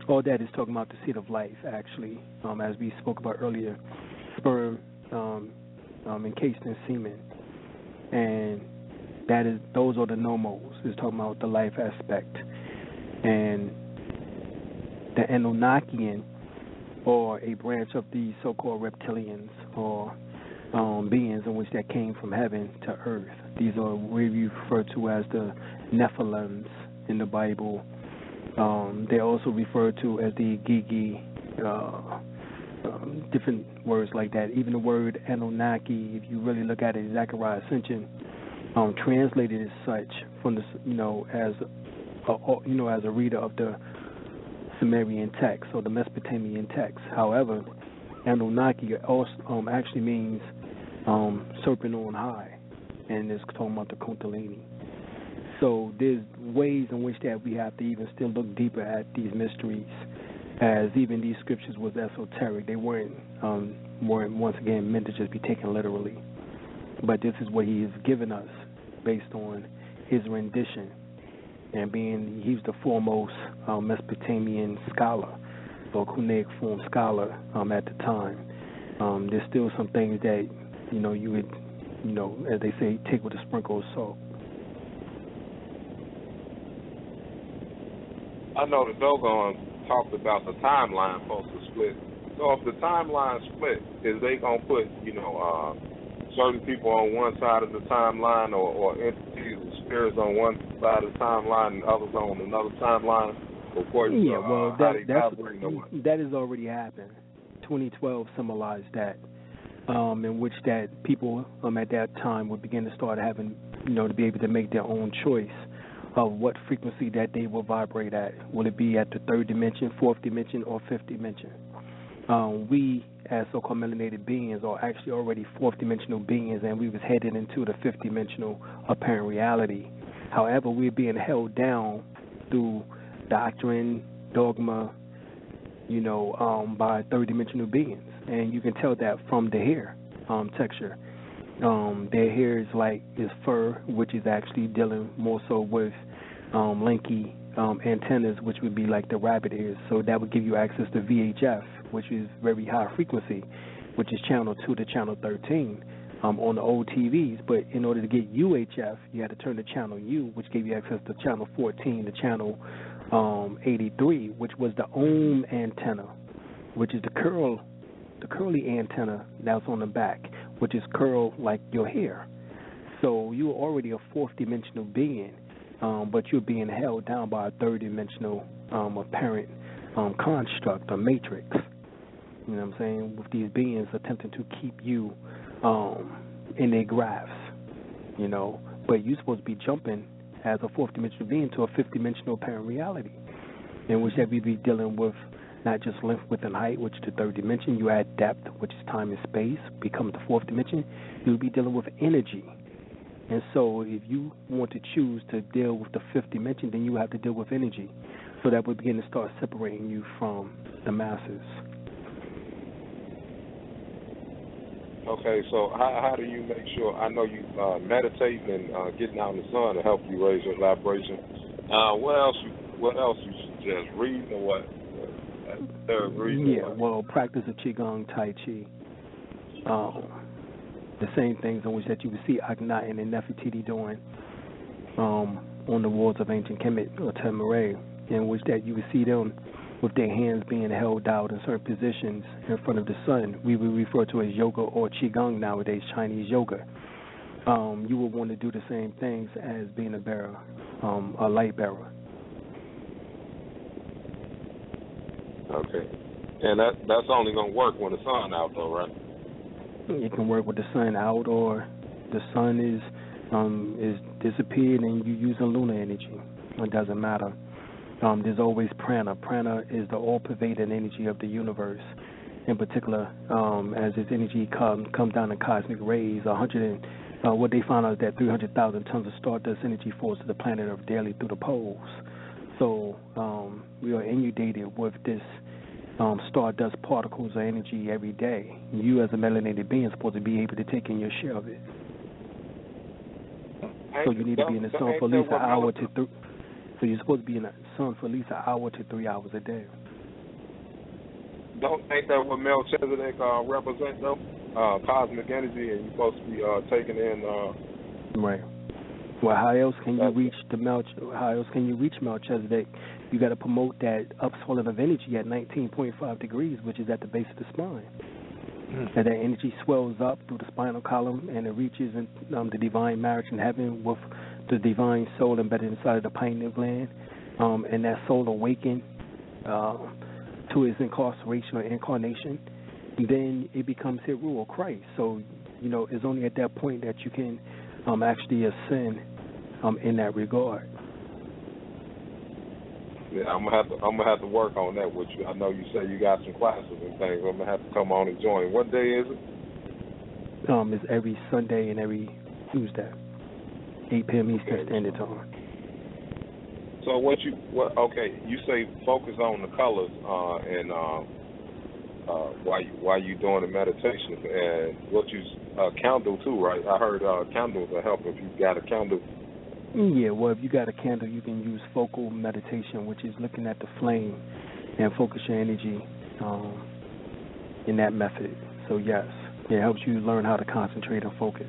Speaker 7: All that is talking about the seed of life, actually, as we spoke about earlier, sperm encased in semen, and those are the nomos. It's talking about the life aspect, and the Anunnakian, or a branch of the so-called reptilians, or beings in which that came from heaven to earth. These are what we refer to as the Nephilims in the Bible. They're also referred to as the Gigi, different words like that. Even the word Anunnaki, if you really look at it, Zechariah Ascension, translated as such from the, as a reader of the Sumerian text or the Mesopotamian text. However, Anunnaki also actually means serpent on high, and it's talking about the Kundalini. So there's ways in which that we have to even still look deeper at these mysteries, as even these scriptures was esoteric. They weren't once again meant to just be taken literally. But this is what he has given us based on his rendition, and he's the foremost Mesopotamian scholar, or Cuneic form scholar at the time. There's still some things that, you would, as they say, take with a sprinkle of salt.
Speaker 9: I know the Dogon talked about the timeline supposed to split. So if the timeline split, is they going to put, certain people on one side of the timeline, or entities and spirits on one side of the timeline and others on another timeline?
Speaker 7: That has already happened. 2012 symbolized that, in which that people at that time would begin to start having, to be able to make their own choice of what frequency that they will vibrate at. Will it be at the third dimension, fourth dimension, or fifth dimension? We, as so-called melanated beings, are actually already fourth-dimensional beings, and we was headed into the fifth-dimensional apparent reality. However, we're being held down through doctrine, dogma, by third-dimensional beings, and you can tell that from the hair texture. Their hair is fur, which is actually dealing more so with lanky antennas, which would be like the rabbit ears. So that would give you access to VHF, which is very high frequency, which is channel 2 to channel 13 on the old TVs. But in order to get UHF, you had to turn to channel U, which gave you access to channel 14 to channel 83, which was the ohm antenna, which is the curly antenna that's on the back, which is curled like your hair. So you were already a fourth-dimensional being, but you're being held down by a third-dimensional apparent construct or matrix. You know what I'm saying? With these beings attempting to keep you in their grasp, But you're supposed to be jumping as a fourth-dimensional being to a fifth-dimensional apparent reality, in which that we be dealing with not just length, width, and height, which is the third dimension. You add depth, which is time and space, becomes the fourth dimension. You'll be dealing with energy. And so if you want to choose to deal with the fifth dimension, then you have to deal with energy. So that would begin to start separating you from the masses.
Speaker 9: Okay, so how do you make sure? I know you meditate and getting out in the sun to help you raise your vibration. What else you suggest? Reading or what?
Speaker 7: Practice of Qigong, Tai Chi. The same things in which that you would see Akhenaten and Nefertiti doing on the walls of ancient Kemet or Temeray, in which that you would see them with their hands being held out in certain positions in front of the sun. We would refer to as yoga or Qigong nowadays, Chinese yoga. You would want to do the same things as being a bearer, a light bearer.
Speaker 9: Okay. And that's only going to work when the sun's out, though, right?
Speaker 7: It can work with the sun out, or the sun is disappeared and you using lunar energy. It doesn't matter. There's always prana. Prana is the all-pervading energy of the universe. In particular, as its energy comes down in cosmic rays, what they found out is that 300,000 tons of stardust energy falls to the planet Earth daily through the poles. So we are inundated with this stardust particles of energy every day. You as a melanated being are supposed to be able to take in your share of it. So you need to be in the sun for at least an hour to 3. So you're supposed to be in the sun for at least an hour to 3 hours a day.
Speaker 9: Ain't that what Melchizedek represents, though? Cosmic energy, and you're supposed to be taking in.
Speaker 7: Right. Well, how else can you reach Melchizedek you got to promote that upswelling of energy at 19.5 degrees, which is at the base of the spine. And that energy swells up through the spinal column, and it reaches in, the divine marriage in heaven with the divine soul embedded inside of the pineal gland, and that soul awakened to its incarceration or incarnation. And then it becomes Heru or Christ. So, it's only at that point that you can actually ascend in that regard.
Speaker 9: Yeah, I'm gonna have to work on that with you. I know you say you got some classes and things. I'm gonna have to come on and join. What day is it?
Speaker 7: It's every Sunday and every Tuesday, 8 p.m. Eastern Standard Time.
Speaker 9: So you say focus on the colors and while you doing the meditation, and what you candle too, right? I heard candles will help if you got a candle.
Speaker 7: Yeah, well, if you got a candle, you can use focal meditation, which is looking at the flame and focus your energy in that method. So, yes, it helps you learn how to concentrate and focus.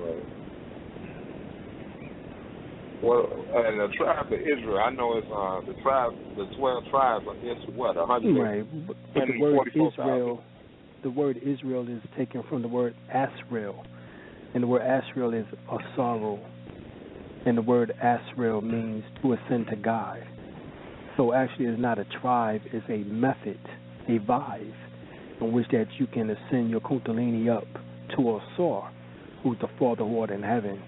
Speaker 9: Right. Well, and the tribe of Israel, I know it's the 12 tribes, it's what, 100?
Speaker 7: Right, but the word Israel, the word Israel is taken from the word Asrael. And the word Astrological is a sorrow, and the word Astrological means to ascend to God. So actually, it's not a tribe; it's a method, a vibe, in which that you can ascend your Kundalini up to a Sor, who's the Father who art in heaven.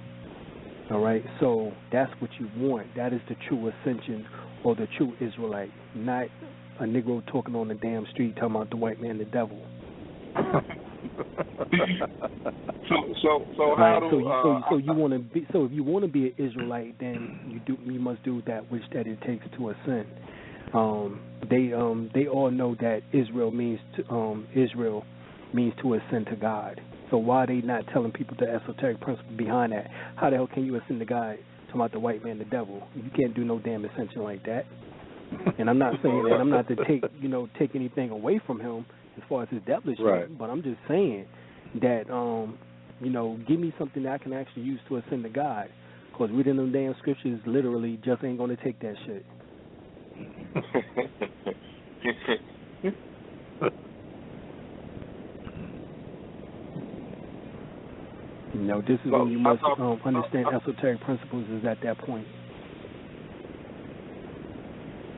Speaker 7: All right, so that's what you want. That is the true ascension, or the true Israelite, not a Negro talking on the damn street talking about the white man, the devil.
Speaker 9: So how do
Speaker 7: so you want to be, so if you want to be an Israelite, then you must do that which that it takes to ascend. They all know that Israel means to ascend to God. So why are they not telling people the esoteric principle behind that? How the hell can you ascend to God talking about the white man, the devil? You can't do no damn ascension like that. And I'm not saying that I'm not to take anything away from him as far as his devilish, right. But I'm just saying that give me something that I can actually use to ascend to God. Because reading them damn scriptures literally just ain't going to take that shit. This is when you must understand esoteric principles is at that point.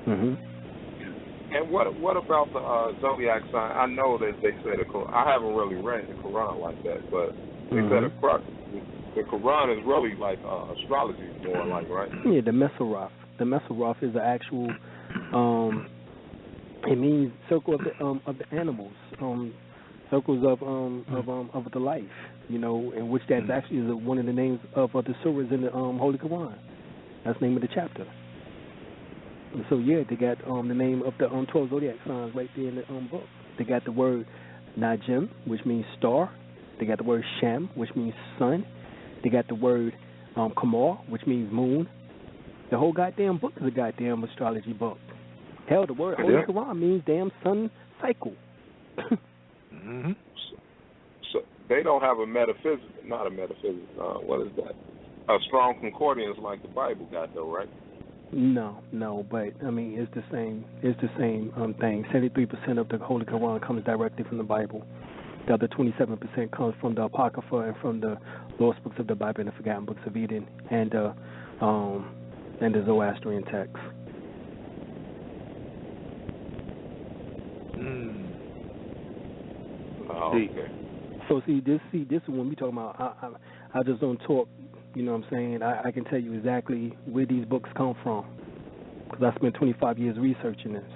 Speaker 9: And what about the zodiac sign? I know that they say I haven't really read the Quran like that, but they said the Quran is really like astrology, more like, right?
Speaker 7: Yeah, the Mesoraf. The Mesoraf is the actual. It means circle of the animals, circles of the life. In which that's actually one of the names of the surahs in the Holy Quran. That's the name of the chapter. And so they got the name of the 12 zodiac signs right there in the book. They got the word Najm, which means star. They got the word Shem, which means sun. They got the word Qamar, which means moon. The whole goddamn book is a goddamn astrology book. Hell, the word Holy Quran means damn sun cycle.
Speaker 9: So they don't have what is that? A strong concordance like the Bible got, though, right?
Speaker 7: No, but I mean it's the same. It's the same thing. 73% of the Holy Quran comes directly from the Bible. The other 27% comes from the Apocrypha and from the lost books of the Bible and the forgotten books of Eden and the Zoroastrian texts.
Speaker 9: Oh, okay.
Speaker 7: So this is when we talk about. I just don't talk. You know what I'm saying? I can tell you exactly where these books come from because I spent 25 years researching this.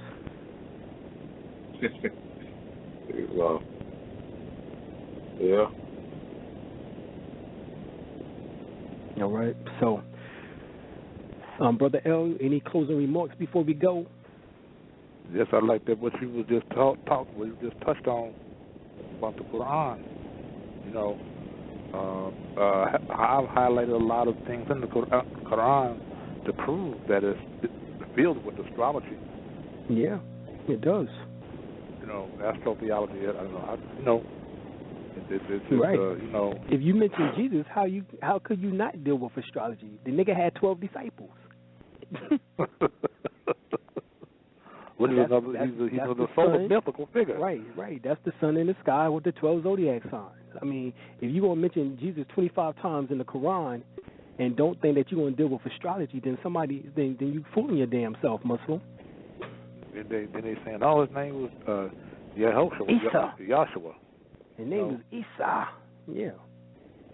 Speaker 9: Well, yeah.
Speaker 7: All right. So, Brother L, any closing remarks before we go?
Speaker 8: Yes, I like that what you was just what you just touched on about the Quran. I've highlighted a lot of things in the Quran to prove that it's filled with astrology.
Speaker 7: Yeah, it does.
Speaker 8: Astrotheology. I don't know. It's
Speaker 7: Right.
Speaker 8: you know.
Speaker 7: If you mention Jesus, how could you not deal with astrology? The nigga had 12 disciples.
Speaker 8: Which is another, he's a solar mythical figure.
Speaker 7: Right. That's the sun in the sky with the 12 zodiac signs. I mean, if you're going to mention Jesus 25 times in the Quran and don't think that you're going to deal with astrology, then you fooling your damn self, Muslim.
Speaker 8: Then they saying, oh, his name was Yehoshua. Yahshua.
Speaker 7: His name was Isa. Yeah.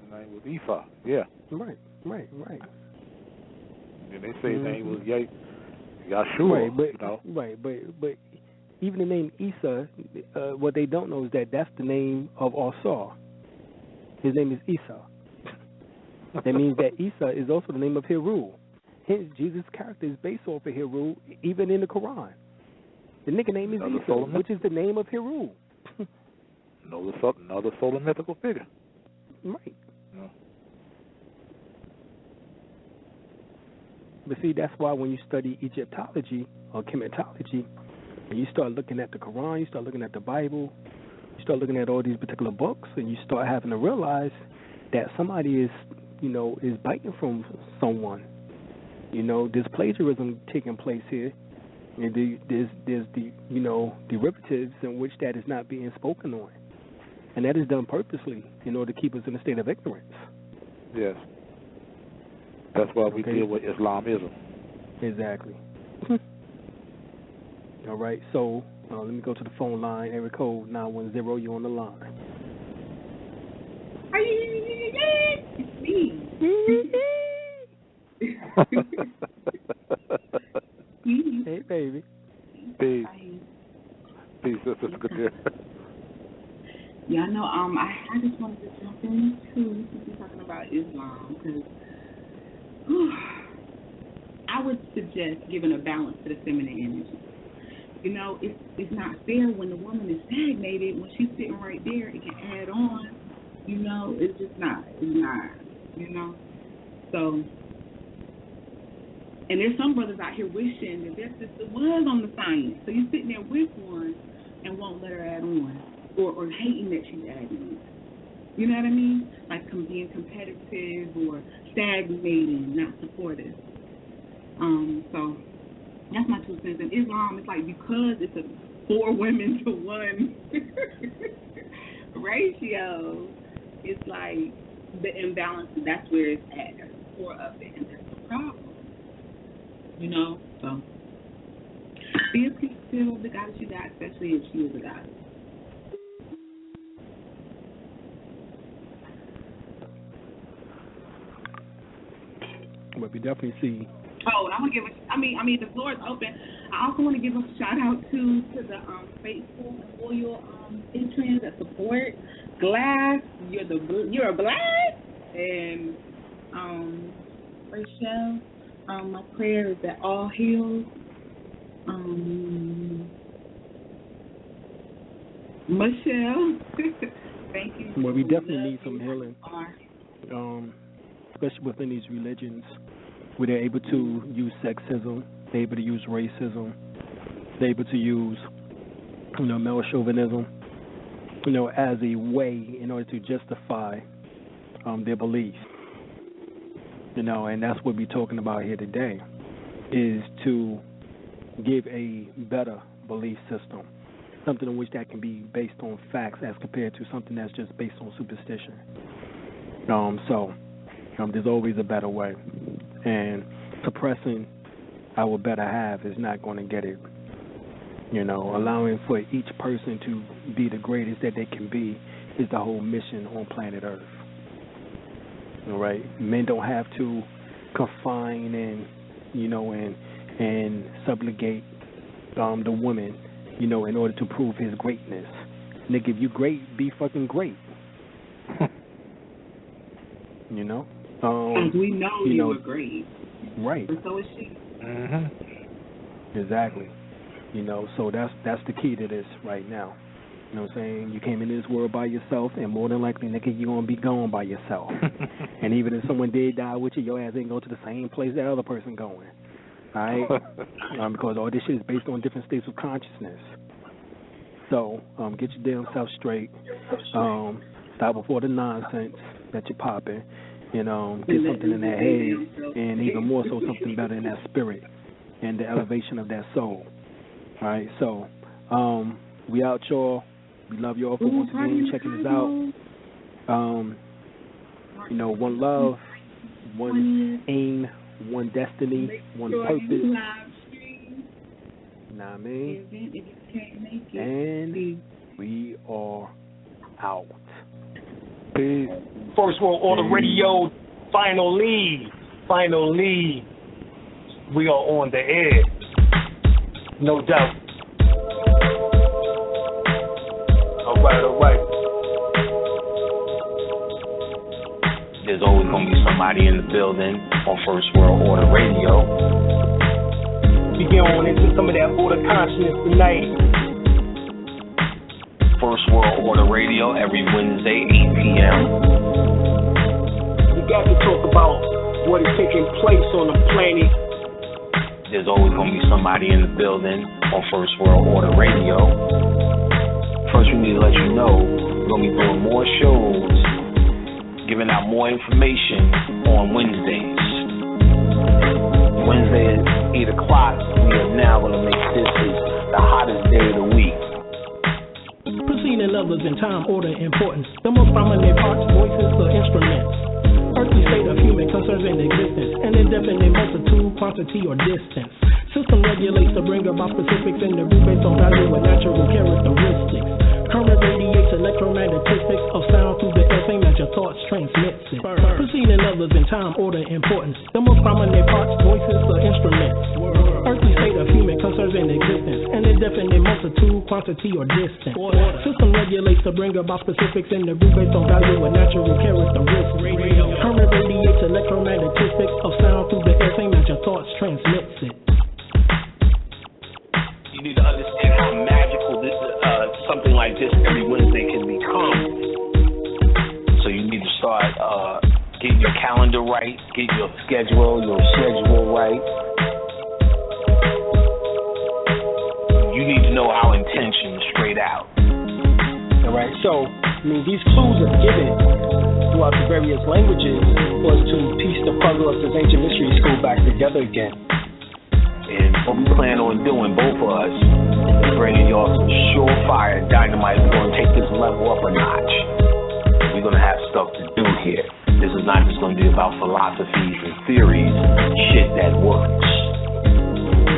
Speaker 8: His name was Isa. Yeah.
Speaker 7: Right.
Speaker 8: And they say his name was Yahshua.
Speaker 7: Right, but even the name Isa, what they don't know is that that's the name of Asar. His name is Isa. That means that Isa is also the name of Heru. Jesus' character is based off of Heru, even in the Quran. The nigga name is Isa, which is the name of Heru.
Speaker 8: Another solar mythical figure.
Speaker 7: Right.
Speaker 8: No.
Speaker 7: But see, that's why when you study Egyptology or chematology, and you start looking at the Quran, you start looking at the Bible, you start looking at all these particular books, and you start having to realize that somebody is biting from someone. There's plagiarism taking place here, and there's the derivatives in which that is not being spoken on, and that is done purposely in order to keep us in a state of ignorance.
Speaker 8: Yes. That's why we deal with Islamism.
Speaker 7: Exactly. All right, so let me go to the phone line. Area code 910, you on the line.
Speaker 10: It's me.
Speaker 7: Hey, baby.
Speaker 8: Peace. Peace, Sister Kadir.
Speaker 10: Yeah, I know. I just wanted to jump in too, since we're talking about Islam, because I would suggest giving a balance to the feminine energy. It's not fair when the woman is stagnated. When she's sitting right there, it can add on. It's just not. It's not. So, and there's some brothers out here wishing that their sister was on the science. So you're sitting there with one and won't let her add on, or hating that she's adding on. You know what I mean? Like being competitive or stagnating, not supportive. So that's my 2 cents. In Islam, it's like because it's a 4 women to 1 ratio, it's like the imbalance. That's where it's at. That's the core of it, and that's the problem. So be appreciative of the goddess you got, especially if she is a goddess.
Speaker 7: But we definitely see.
Speaker 10: Oh, and I want to give the floor is open. I also want to give a shout out to the faithful and loyal patrons that support Glass. You're a Glass, and Rachel. My prayer is that all heals. Michelle, thank you.
Speaker 7: Well, we definitely need some healing. Especially within these religions, where they're able to use sexism, they're able to use racism, they're able to use, male chauvinism, as a way in order to justify their beliefs. And that's what we're talking about here today, is to give a better belief system, something in which that can be based on facts as compared to something that's just based on superstition. There's always a better way, and suppressing our better half is not going to get it. Allowing for each person to be the greatest that they can be is the whole mission on planet Earth. All right, men don't have to confine and subjugate the woman, in order to prove his greatness. Nigga, if you great, be fucking great.
Speaker 10: As we know you were great.
Speaker 7: Right.
Speaker 10: And so is she.
Speaker 7: Mm-hmm. Exactly. So that's the key to this right now. You know what I'm saying? You came into this world by yourself, and more than likely, nigga, you're going to be gone by yourself. And even if someone did die with you, your ass ain't go to the same place that other person going. All right? Because all this shit is based on different states of consciousness. So get your damn self straight. Stop before the nonsense that you're popping. Get something in that head, and even more so, something better in that spirit and the elevation of that soul. All right, so we out, y'all. We love y'all for once again checking us out. One love, one aim, one destiny, one purpose. Know what I mean? And we are out.
Speaker 8: Peace.
Speaker 11: First World Order Radio, finally, we are on the air. No doubt. All right.
Speaker 12: There's always going to be somebody in the building on First World Order Radio.
Speaker 11: We get on into some of that order consciousness tonight.
Speaker 12: First World Order Radio every Wednesday, 8 p.m.
Speaker 11: We got to talk about what is taking place on the planet.
Speaker 12: There's always going to be somebody in the building on First World Order Radio. First, we need to let you know we're going to be doing more shows, giving out more information on Wednesdays. Wednesday at 8 o'clock, we are now going to make this the hottest day of the week.
Speaker 13: Preceding others in time, order, importance. The most prominent parts, voices, or instruments. Earthly state of human concerns and existence. An indefinite multitude, quantity, or distance. System regulates to bring about specifics in the root based on value and natural characteristics. Current radiates electromagnetistics of sound through the air, same as your thoughts transmits it. Preceding others in time, order, importance. The most prominent parts, voices, or instruments. Earthly state of human concerns and existence. An indefinite multitude, quantity, or distance. System regulates to bring about specifics in the root based on value and natural characteristics. Current radiates electromagnetistics of sound through the air, same as your thoughts transmits it.
Speaker 12: You need to understand how magical this something like this every Wednesday can become. So you need to start getting your calendar right, get your schedule right. You need to know our intentions straight out.
Speaker 11: All right, so these clues are given throughout the various languages was to piece the puzzle of this ancient mystery school back together again.
Speaker 12: And what we plan on doing, both of us, is bringing y'all some surefire dynamite. We're going to take this level up a notch. We're going to have stuff to do here. This is not just going to be about philosophies and theories, shit that works.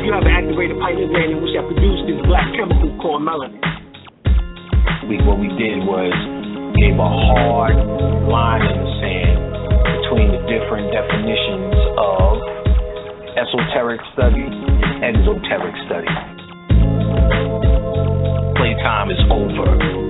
Speaker 11: You have an activated pineal gland which have produced this black chemical called melanin.
Speaker 12: What we did was gave a hard line in the sand between the different definitions of esoteric study and exoteric study. Playtime is over.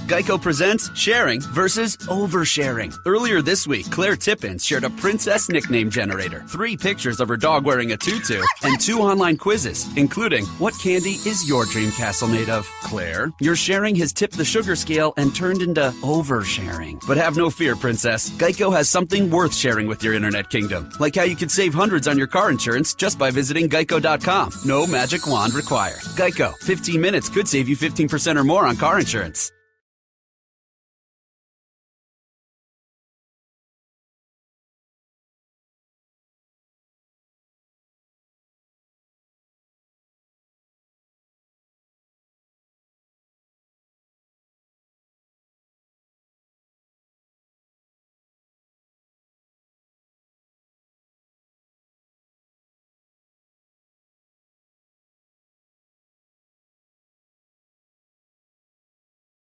Speaker 14: Geico presents sharing versus oversharing. Earlier this week, Claire Tippins shared a princess nickname generator, 3 pictures of her dog wearing a tutu, and 2 online quizzes, including what candy is your dream castle made of? Claire, your sharing has tipped the sugar scale and turned into oversharing. But have no fear, princess. Geico has something worth sharing with your internet kingdom, like how you could save hundreds on your car insurance just by visiting geico.com. No magic wand required. Geico, 15 minutes could save you 15% or more on car insurance.